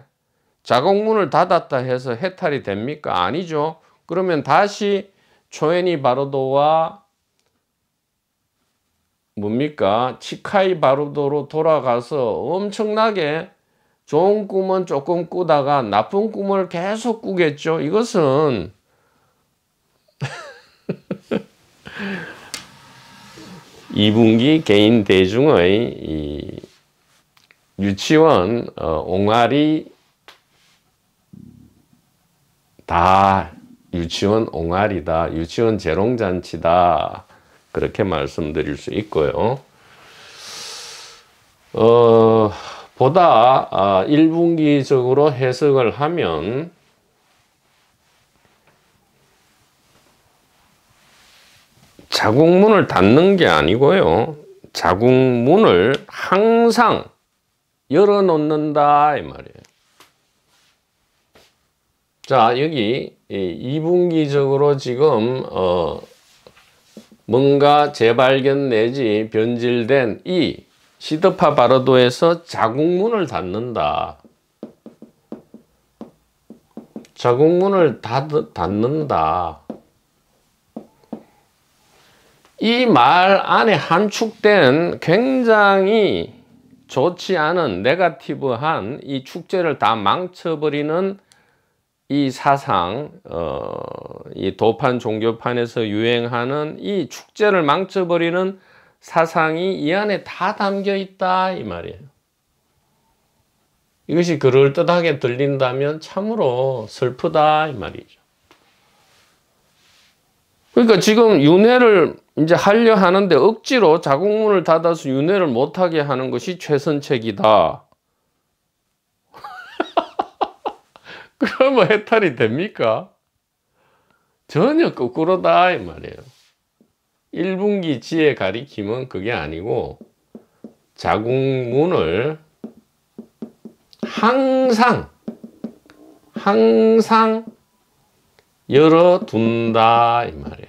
자궁문을 닫았다 해서 해탈이 됩니까? 아니죠. 그러면 다시 초엔이 바로도와 뭡니까? 치카이 바로도로 돌아가서 엄청나게 좋은 꿈은 조금 꾸다가 나쁜 꿈을 계속 꾸겠죠. 이것은 2분기 개인 대중의 이 유치원 옹알이 다 유치원 옹알이다, 유치원 재롱잔치다, 그렇게 말씀드릴 수 있고요. 보다 1분기적으로 해석을 하면 자국문을 닫는 게 아니고요, 자국문을 항상 열어놓는다 이 말이에요. 자, 여기 2분기적으로 지금 뭔가 재발견 내지 변질된 이 시드파 바르도에서 자국문을 닫는다. 자국문을 닫는다. 이 말 안에 함축된 굉장히 좋지 않은 네거티브한 이 축제를 다 망쳐버리는 이 사상, 이 도판 종교판에서 유행하는 이 축제를 망쳐버리는 사상이 이 안에 다 담겨 있다 이 말이에요. 이것이 그럴듯하게 들린다면 참으로 슬프다 이 말이죠. 그러니까 지금 윤회를 이제 하려 하는데 억지로 자국문을 닫아서 윤회를 못하게 하는 것이 최선책이다. 그러면 해탈이 됩니까? 전혀 거꾸로다 이 말이에요. 1분기 지혜 가리킴은 그게 아니고 자국문을 항상 열어둔다 이 말이에요.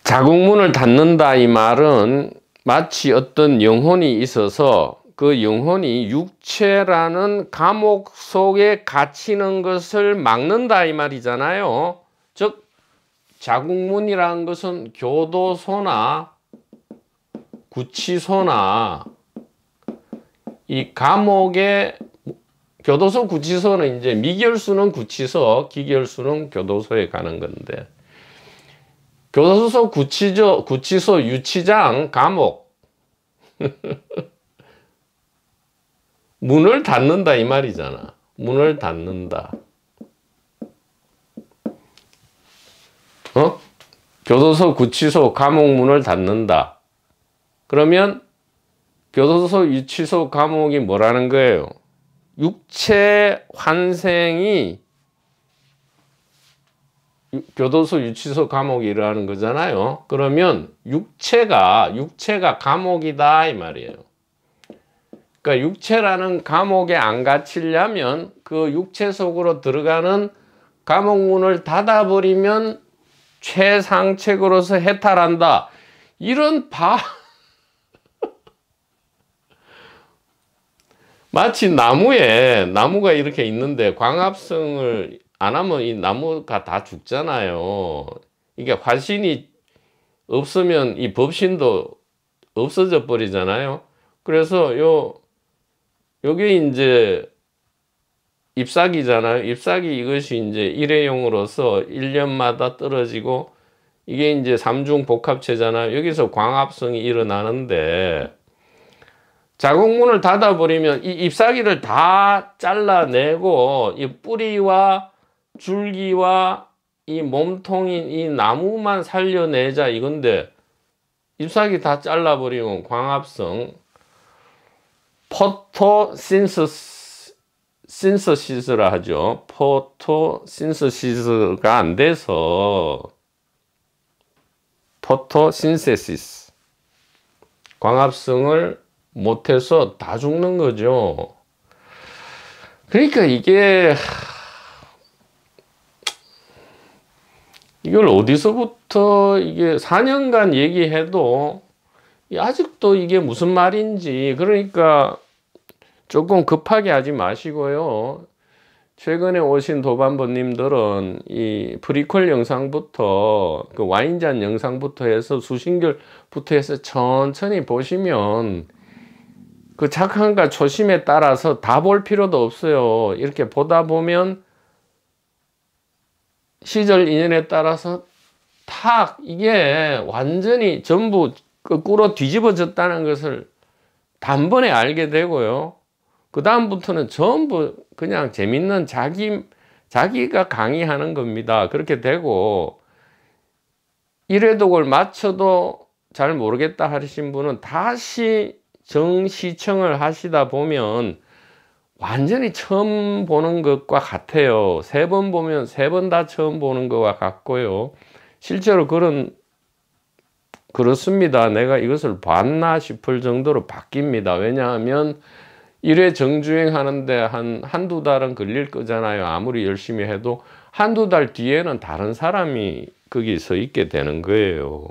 자국문을 닫는다 이 말은 마치 어떤 영혼이 있어서 그 영혼이 육체라는 감옥 속에 갇히는 것을 막는다 이 말이잖아요. 즉 자국문이라는 것은 교도소나 구치소나 이 감옥의 교도소 구치소는 이제 미결수는 구치소, 기결수는 교도소에 가는 건데, 교도소 구치소 유치장 감옥 문을 닫는다 이 말이잖아. 문을 닫는다. 교도소 구치소 감옥 문을 닫는다. 그러면 교도소 유치소 감옥이 뭐라는 거예요? 육체 환생이 교도소 유치소 감옥이 일어나는 거잖아요. 그러면 육체가 감옥이다 이 말이에요. 그러니까 육체라는 감옥에 안 갇히려면 그 육체 속으로 들어가는 감옥문을 닫아버리면 최상책으로서 해탈한다. 이런 마치 나무가 이렇게 있는데 광합성을 안 하면 이 나무가 다 죽잖아요. 이게 화신이 없으면 이 법신도 없어져 버리잖아요. 그래서 요게 이제 잎사귀잖아요. 잎사귀 이것이 이제 일회용으로서 1년마다 떨어지고 이게 이제 삼중복합체잖아요. 여기서 광합성이 일어나는데 자국문을 닫아버리면 이 잎사귀를 다 잘라내고 이 뿌리와 줄기와 이 몸통인 이 나무만 살려내자 이건데 잎사귀 다 잘라버리면 광합성 포토신서시스라 하죠. 포토신서시스가 안 돼서 포토신세시스 광합성을 못해서 다 죽는 거죠. 그러니까 이걸 어디서부터 이게 4년간 얘기해도 아직도 이게 무슨 말인지, 그러니까 조금 급하게 하지 마시고요. 최근에 오신 도반보님들은 이 프리퀄 영상부터 그 와인잔 영상부터 해서 수신결부터 해서 천천히 보시면 그 착함과 초심에 따라서 다 볼 필요도 없어요. 이렇게 보다 보면 시절 인연에 따라서 탁 이게 완전히 전부 거꾸로 뒤집어졌다는 것을 단번에 알게 되고요. 그 다음부터는 전부 그냥 재밌는 자기가 강의하는 겁니다. 그렇게 되고, 1회독을 마쳐도 잘 모르겠다 하신 분은 다시 정시청을 하시다 보면 완전히 처음 보는 것과 같아요. 3번 보면 3번 다 처음 보는 것과 같고요. 실제로 그렇습니다. 내가 이것을 봤나 싶을 정도로 바뀝니다. 왜냐하면 1회 정주행 하는데 한두 달은 걸릴 거잖아요. 아무리 열심히 해도 한두 달 뒤에는 다른 사람이 거기 서 있게 되는 거예요.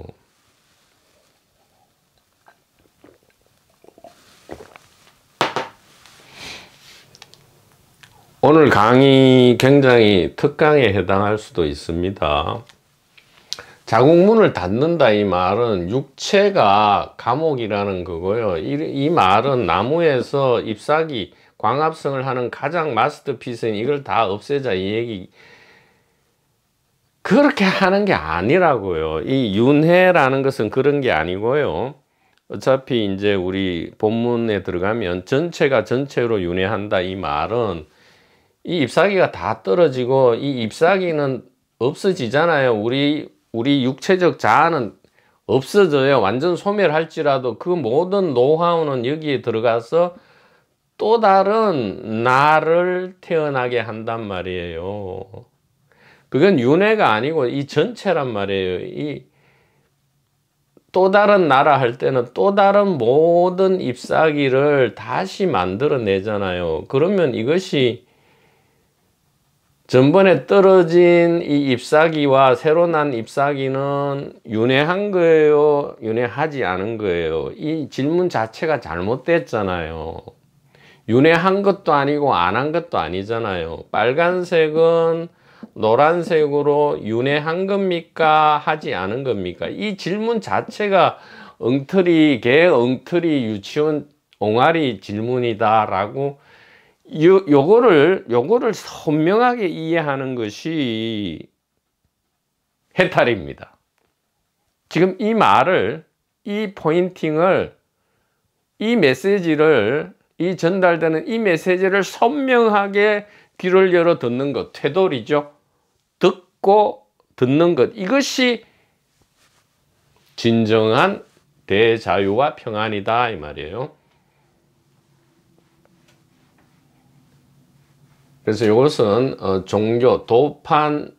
오늘 강의 굉장히 특강에 해당할 수도 있습니다. 자국문을 닫는다 이 말은 육체가 감옥이라는 거고요. 이 말은 나무에서 잎사귀, 광합성을 하는 가장 마스터피스인 이걸 다 없애자 이 얘기. 그렇게 하는 게 아니라고요. 이 윤회라는 것은 그런 게 아니고요. 어차피 이제 우리 본문에 들어가면 전체가 전체로 윤회한다 이 말은 이 잎사귀가 다 떨어지고 이 잎사귀는 없어지잖아요. 우리 육체적 자아는 없어져요. 완전 소멸할지라도 그 모든 노하우는 여기에 들어가서 또 다른 나를 태어나게 한단 말이에요. 그건 윤회가 아니고 이 전체란 말이에요. 이 또 다른 나라 할 때는 또 다른 모든 잎사귀를 다시 만들어내잖아요. 그러면 이것이 전번에 떨어진 이 잎사귀와 새로 난 잎사귀는 윤회한 거예요? 윤회하지 않은 거예요? 이 질문 자체가 잘못됐잖아요. 윤회한 것도 아니고 안 한 것도 아니잖아요. 빨간색은 노란색으로 윤회한 겁니까? 하지 않은 겁니까? 이 질문 자체가 개 엉터리 유치원 옹알이 질문이다라고 요거를 선명하게 이해하는 것이 해탈입니다. 지금 이 말을, 이 포인팅을, 이 메시지를, 이 전달되는 이 메시지를 선명하게 귀를 열어 듣는 것, 퇴돌이죠. 듣고 듣는 것, 이것이 진정한 대자유와 평안이다 이 말이에요. 그래서 이것은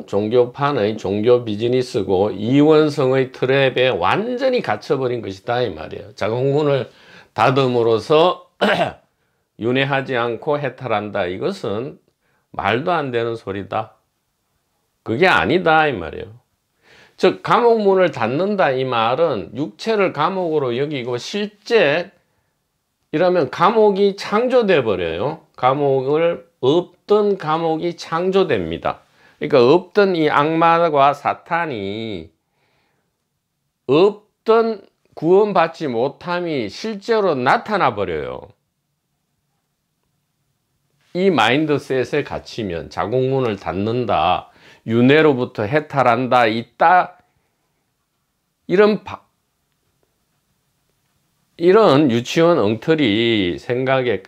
종교판의 종교 비즈니스고 이원성의 트랩에 완전히 갇혀버린 것이다 이 말이에요. 자국문을 닫음으로써 윤회하지 않고 해탈한다. 이것은 말도 안 되는 소리다. 그게 아니다 이 말이에요. 즉 감옥문을 닫는다 이 말은 육체를 감옥으로 여기고 실제 이러면 감옥이 창조돼 버려요. 없던 감옥이 창조됩니다. 그러니까 없던 이 악마와 사탄이 없던 구원받지 못함이 실제로 나타나 버려요. 이 마인드셋에 갇히면 자국문을 닫는다, 윤회로부터 해탈한다, 이런 유치원 엉터리 생각에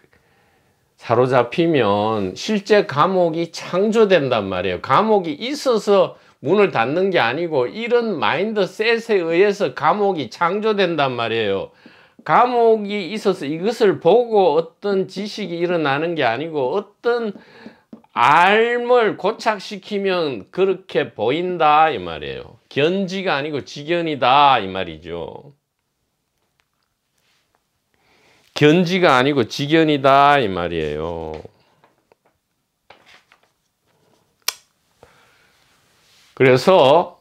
사로잡히면 실제 감옥이 창조된단 말이에요. 감옥이 있어서 문을 닫는 게 아니고 이런 마인드셋에 의해서 감옥이 창조된단 말이에요. 감옥이 있어서 이것을 보고 어떤 지식이 일어나는 게 아니고 어떤 알을 고착시키면 그렇게 보인다 이 말이에요. 견지가 아니고 지견이다 이 말이죠. 견지가 아니고 지견이다 이 말이에요. 그래서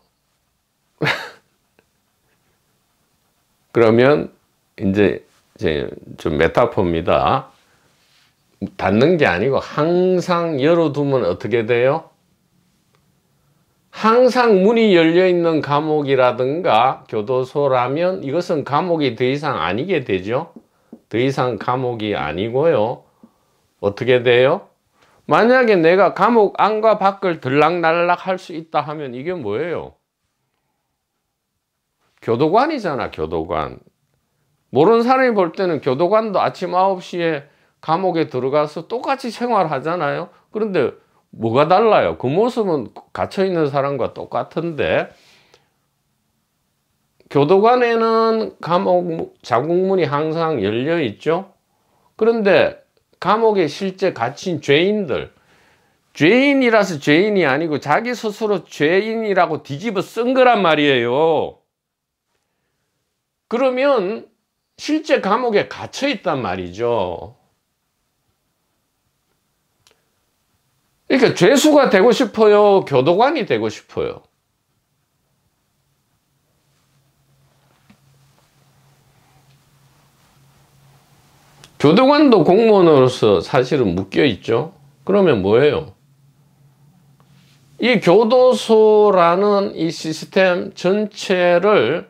그러면 이제 좀 메타포입니다. 닫는 게 아니고 항상 열어두면 어떻게 돼요? 항상 문이 열려있는 감옥이라든가 교도소라면 이것은 감옥이 더 이상 아니게 되죠. 더 이상 감옥이 아니고요. 어떻게 돼요? 만약에 내가 감옥 안과 밖을 들락날락 할 수 있다 하면 이게 뭐예요? 교도관이잖아, 교도관. 모르는 사람이 볼 때는 교도관도 아침 9시에 감옥에 들어가서 똑같이 생활하잖아요. 그런데 뭐가 달라요? 그 모습은 갇혀있는 사람과 똑같은데, 교도관에는 자국문이 항상 열려 있죠. 그런데 감옥에 실제 갇힌 죄인이라서 죄인이 아니고 자기 스스로 죄인이라고 뒤집어 쓴 거란 말이에요. 그러면 실제 감옥에 갇혀 있단 말이죠. 그러니까 죄수가 되고 싶어요? 교도관이 되고 싶어요? 교도관도 공무원으로서 사실은 묶여 있죠. 그러면 뭐예요? 이 교도소라는 이 시스템 전체를,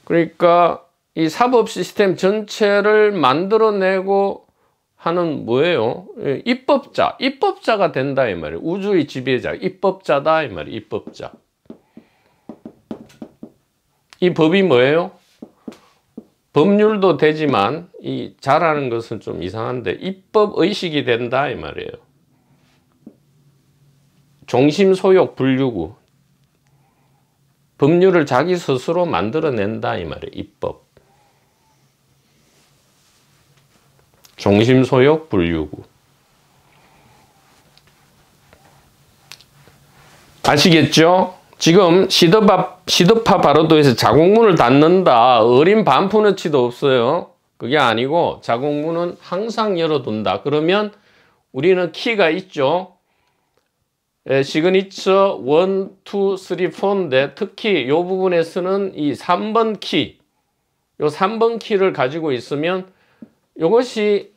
그러니까 이 사법 시스템 전체를 만들어내고 하는 뭐예요? 입법자가 된다 이 말이에요. 우주의 지배자, 입법자다 이 말이에요. 입법자. 이 법이 뭐예요? 법률도 되지만 이 잘하는 것은 좀 이상한데 입법 의식이 된다 이 말이에요. 종심소욕 불유구. 법률을 자기 스스로 만들어낸다 이 말이에요. 입법. 종심소욕 불유구. 아시겠죠? 지금 시드파 바로도에서 자국문을 닫는다. 어린 반푼어치도 없어요. 그게 아니고 자국문은 항상 열어둔다. 그러면 우리는 키가 있죠. 시그니처 1, 2, 3, 4인데 특히 이 부분에서는 이 3번 키, 요 3번 키를 가지고 있으면 이것이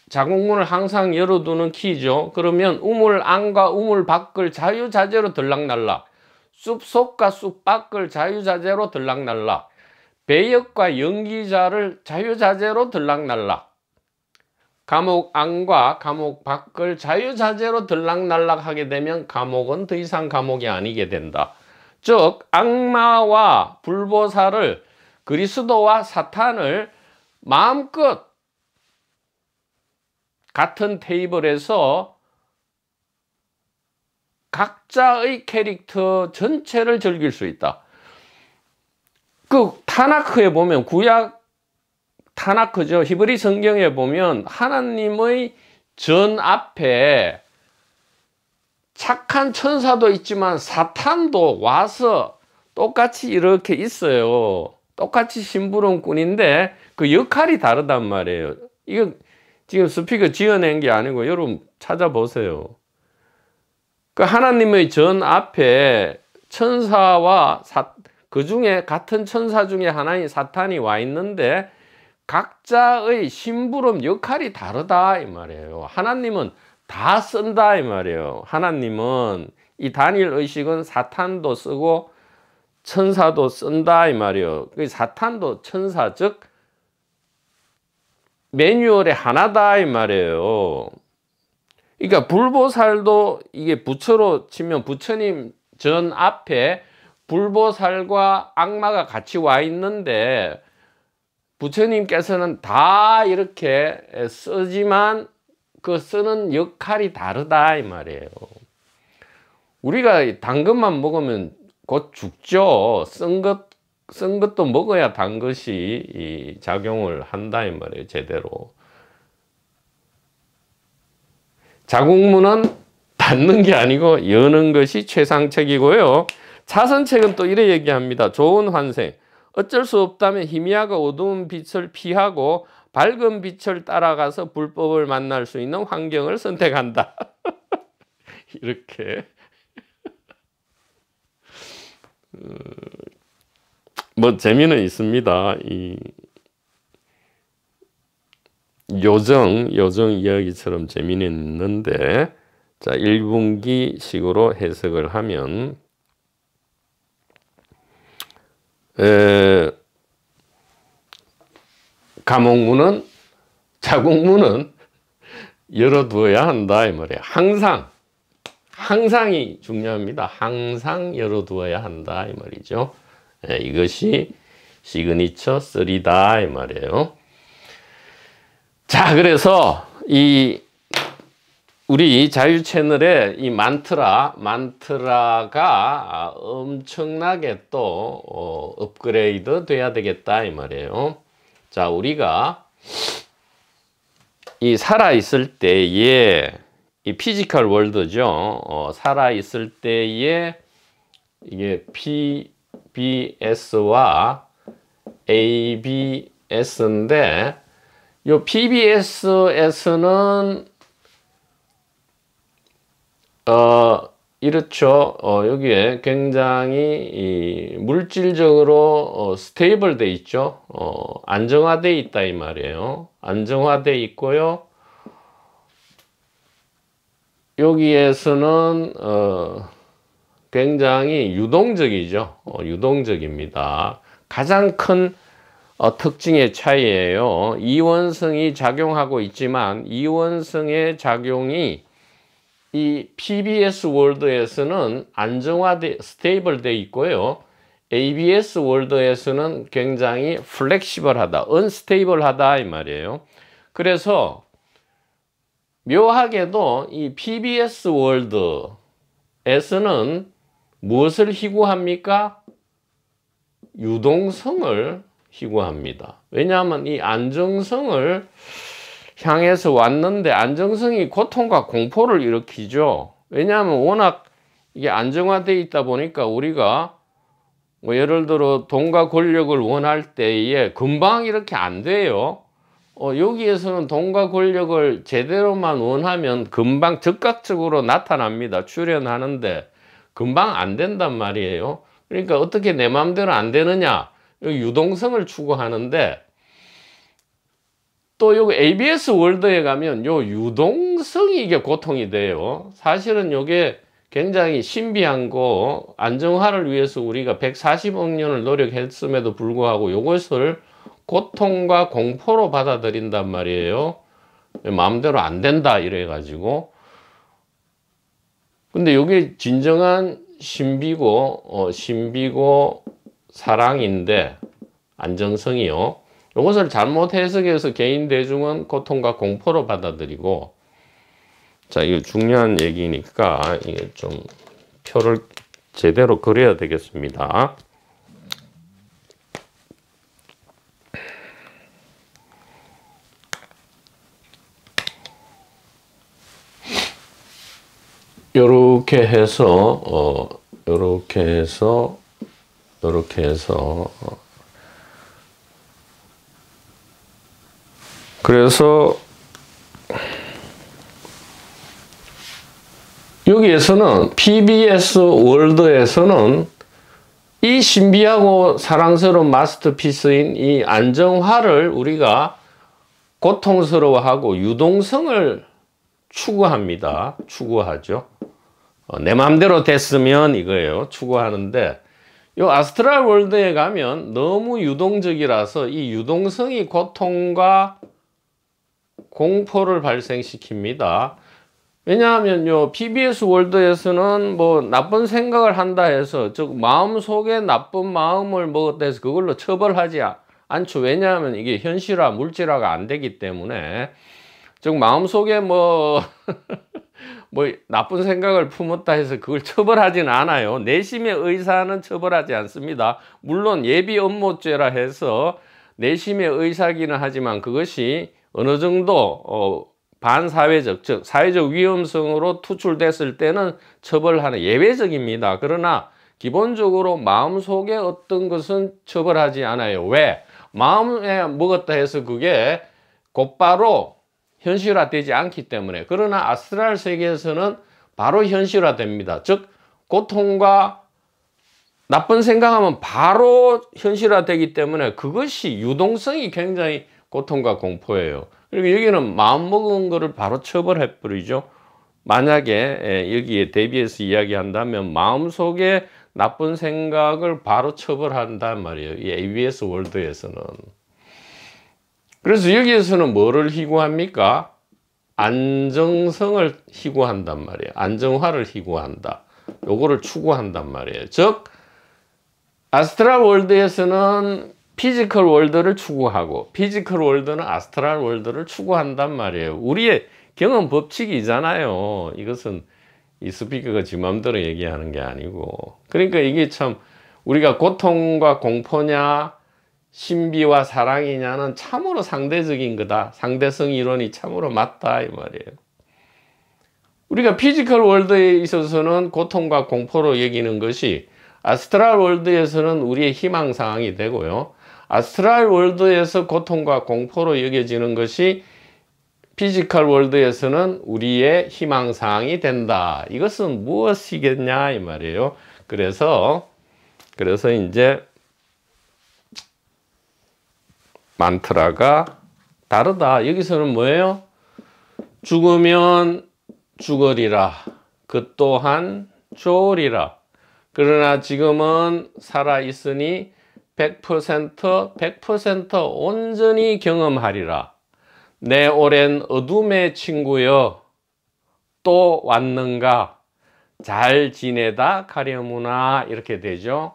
자국문을 항상 열어두는 키죠. 그러면 우물 안과 우물 밖을 자유자재로 들락날락, 숲속과 숲 밖을 자유자재로 들락날락, 배역과 연기자를 자유자재로 들락날락, 감옥 안과 감옥 밖을 자유자재로 들락날락 하게 되면 감옥은 더 이상 감옥이 아니게 된다. 즉 악마와 불보살을, 그리스도와 사탄을 마음껏 같은 테이블에서 각자의 캐릭터 전체를 즐길 수 있다. 그 타나크에 보면, 구약 타나크죠. 히브리 성경에 보면 하나님의 전 앞에 착한 천사도 있지만 사탄도 와서 똑같이 이렇게 있어요. 똑같이 심부름꾼인데 그 역할이 다르단 말이에요. 이거 지금 스피커 지어낸 게 아니고 여러분 찾아보세요. 그 하나님의 전 앞에 천사와 그 중에 같은 천사 중에 하나인 사탄이 와 있는데 각자의 심부름 역할이 다르다 이 말이에요. 하나님은 다 쓴다 이 말이에요. 하나님은 이 단일 의식은 사탄도 쓰고 천사도 쓴다 이 말이에요. 사탄도 천사, 즉 매뉴얼의 하나다 이 말이에요. 그러니까 불보살도 이게 부처로 치면 부처님 전 앞에 불보살과 악마가 같이 와 있는데 부처님께서는 다 이렇게 쓰지만 그 쓰는 역할이 다르다 이 말이에요. 우리가 단 것만 먹으면 곧 죽죠. 쓴 것도 먹어야 단 것이 작용을 한다 이 말이에요. 제대로. 자국문은 닫는 게 아니고 여는 것이 최상책이고요. 차선책은 또 이래 얘기합니다. 좋은 환생. 어쩔 수 없다면 희미하고 어두운 빛을 피하고 밝은 빛을 따라가서 불법을 만날 수 있는 환경을 선택한다. 이렇게. 뭐 재미는 있습니다. 이 요정 이야기처럼 재미는 있는데, 자 1분기 식으로 해석을 하면 감옥문은, 자국문은 열어두어야 한다 이 말이에요. 항상이 중요합니다. 항상 열어두어야 한다 이 말이죠. 이것이 시그니처 3다 이 말이에요. 자, 그래서 이 우리 자유 채널의 이 만트라가 엄청나게 또 업그레이드 돼야 되겠다 이 말이에요. 자, 우리가 이 살아 있을 때에 이 피지컬 월드죠. 살아 있을 때에 이게 PBS와 ABS인데 요 PBS에서는 이렇죠. 여기에 굉장히 이 물질적으로 스테이블 돼 있죠. 안정화돼 있다 이 말이에요. 안정화돼 있고요. 여기에서는 굉장히 유동적이죠. 유동적입니다. 가장 큰 특징의 차이예요. 이원성이 작용하고 있지만 이원성의 작용이 이 PBS 월드에서는 안정화돼 스테이블 돼 있고요. ABS 월드에서는 굉장히 플렉시블하다, 언스테이블하다 이 말이에요. 그래서 묘하게도 이 PBS 월드에서는 무엇을 희구합니까? 유동성을 희구합니다. 왜냐하면 이 안정성을 향해서 왔는데 안정성이 고통과 공포를 일으키죠. 왜냐하면 워낙 이게 안정화되어 있다 보니까 우리가 뭐 예를 들어 돈과 권력을 원할 때에 금방 이렇게 안 돼요. 여기에서는 돈과 권력을 제대로만 원하면 금방 즉각적으로 나타납니다. 출현하는데 금방 안 된단 말이에요. 그러니까 어떻게 내 마음대로 안 되느냐? 유동성을 추구하는데 또 여기 ABS 월드에 가면 요 유동성이 이게 고통이 돼요. 사실은 요게 굉장히 신비한 거, 안정화를 위해서 우리가 140억 년을 노력했음에도 불구하고 요것을 고통과 공포로 받아들인단 말이에요. 마음대로 안 된다 이래 가지고. 근데 요게 진정한 신비고 사랑인데 안정성이요. 이것을 잘못 해석해서 개인 대중은 고통과 공포로 받아들이고, 자, 이거 중요한 얘기니까 이게 좀 표를 제대로 그려야 되겠습니다. 요렇게 해서 요렇게 해서 그래서 여기에서는 PBS 월드에서는 이 신비하고 사랑스러운 마스터피스인 이 안정화를 우리가 고통스러워하고 유동성을 추구합니다. 추구하죠. 내 마음대로 됐으면 이거예요. 추구하는데 요 아스트랄 월드에 가면 너무 유동적이라서 이 유동성이 고통과 공포를 발생시킵니다. 왜냐하면 요 PBS 월드에서는 뭐 나쁜 생각을 한다 해서 즉 마음속에 나쁜 마음을 먹었다 해서 그걸로 처벌하지 않죠. 왜냐하면 이게 현실화, 물질화가 안 되기 때문에 즉 마음속에 뭐 나쁜 생각을 품었다 해서 그걸 처벌하지는 않아요. 내심의 의사는 처벌하지 않습니다. 물론 예비 업무죄라 해서 내심의 의사기는 하지만 그것이 어느 정도 반사회적, 즉 사회적 위험성으로 투출됐을 때는 처벌하는 예외적입니다. 그러나 기본적으로 마음속에 어떤 것은 처벌하지 않아요. 왜? 마음에 먹었다 해서 그게 곧바로 현실화되지 않기 때문에. 그러나 아스트랄 세계에서는 바로 현실화됩니다. 즉 고통과 나쁜 생각하면 바로 현실화되기 때문에 그것이 유동성이 굉장히 고통과 공포예요. 그리고 여기는 마음먹은 거를 바로 처벌해 버리죠. 만약에 여기에 대비해서 이야기한다면 마음속에 나쁜 생각을 바로 처벌한단 말이에요. 이 ABS 월드에서는. 그래서 여기에서는 뭐를 희구합니까? 안정성을 희구한단 말이에요. 안정화를 희구한다. 요거를 추구한단 말이에요. 즉 아스트랄 월드에서는 피지컬 월드를 추구하고 피지컬 월드는 아스트랄 월드를 추구한단 말이에요. 우리의 경험 법칙이잖아요. 이것은 이 스피커가 지 맘대로 얘기하는 게 아니고. 그러니까 이게 참 우리가 고통과 공포냐 신비와 사랑이냐는 참으로 상대적인 거다. 상대성 이론이 참으로 맞다 이 말이에요. 우리가 피지컬 월드에 있어서는 고통과 공포로 여기는 것이 아스트랄 월드에서는 우리의 희망사항이 되고요. 아스트랄 월드에서 고통과 공포로 여겨지는 것이 피지컬 월드에서는 우리의 희망사항이 된다. 이것은 무엇이겠냐 이 말이에요. 그래서 이제 만트라가 다르다. 여기서는 뭐예요? 죽으면 죽으리라. 그 또한 좋으리라. 그러나 지금은 살아있으니 100% 온전히 경험하리라. 내 오랜 어둠의 친구여 또 왔는가? 잘 지내다 가려무나. 이렇게 되죠.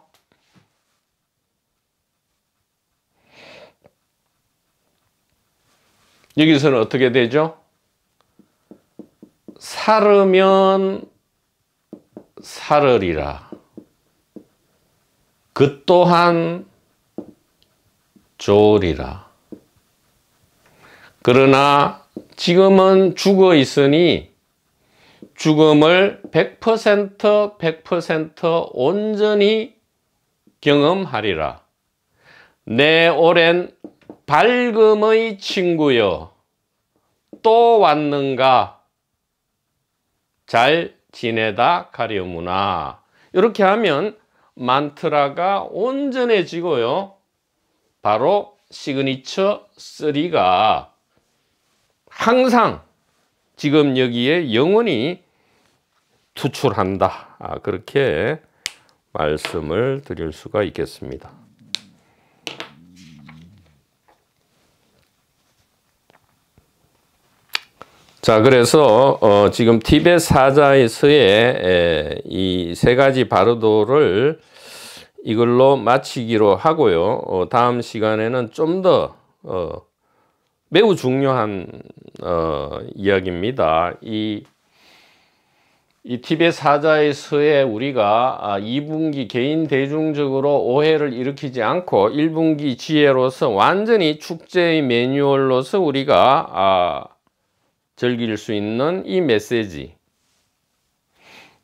여기서는 어떻게 되죠? 살으면 살으리라. 그 또한 좋으리라. 그러나 지금은 죽어 있으니 죽음을 100% 온전히 경험하리라. 내 오랜 밝음의 친구여 또 왔는가? 잘 지내다 가려무나. 이렇게 하면 만트라가 온전해지고요. 바로 시그니처 3가 항상 지금 여기에 영원히 투출한다. 그렇게 말씀을 드릴 수가 있겠습니다. 자, 그래서 지금 티벳 사자에서의 이 세 가지 바르도를 이걸로 마치기로 하고요. 다음 시간에는 좀 더 매우 중요한 이야기입니다. 이 티벳 사자에서의 우리가 2분기 개인 대중적으로 오해를 일으키지 않고 1분기 지혜로서 완전히 축제의 매뉴얼로서 우리가 즐길 수 있는 이 메시지,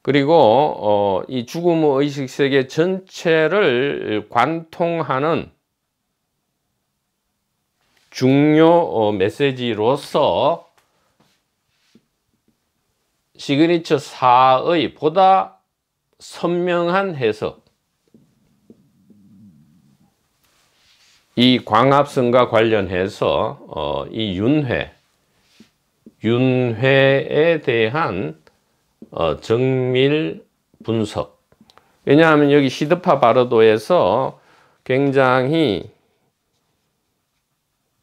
그리고 이 죽음의 의식세계 전체를 관통하는 중요 메시지로서 시그니처 4의 보다 선명한 해석, 이 광합성과 관련해서 이 윤회에 대한 정밀 분석. 왜냐하면 여기 시드파 바르도에서 굉장히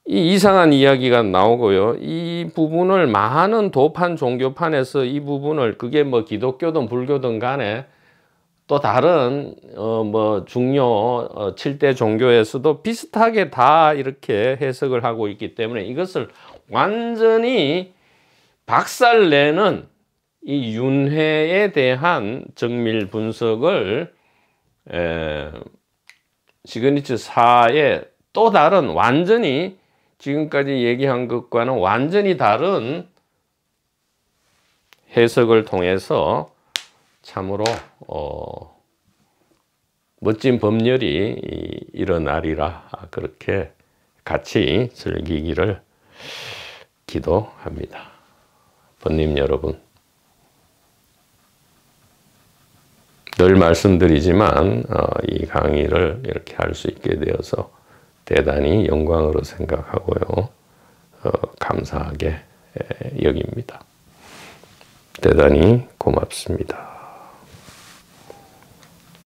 이 이상한 이야기가 나오고요. 이 부분을 많은 도판 종교판에서 이 부분을 그게 뭐 기독교든 불교든 간에 또 다른 중요 7대 종교에서도 비슷하게 다 이렇게 해석을 하고 있기 때문에 이것을 완전히 박살내는 이 윤회에 대한 정밀 분석을 시그니처 4의 또 다른 완전히 지금까지 얘기한 것과는 완전히 다른 해석을 통해서 참으로 멋진 법렬이 일어나리라. 그렇게 같이 즐기기를 기도합니다. 번님 여러분, 늘 말씀드리지만 이 강의를 이렇게 할 수 있게 되어서 대단히 영광으로 생각하고요. 감사하게 여깁니다. 대단히 고맙습니다.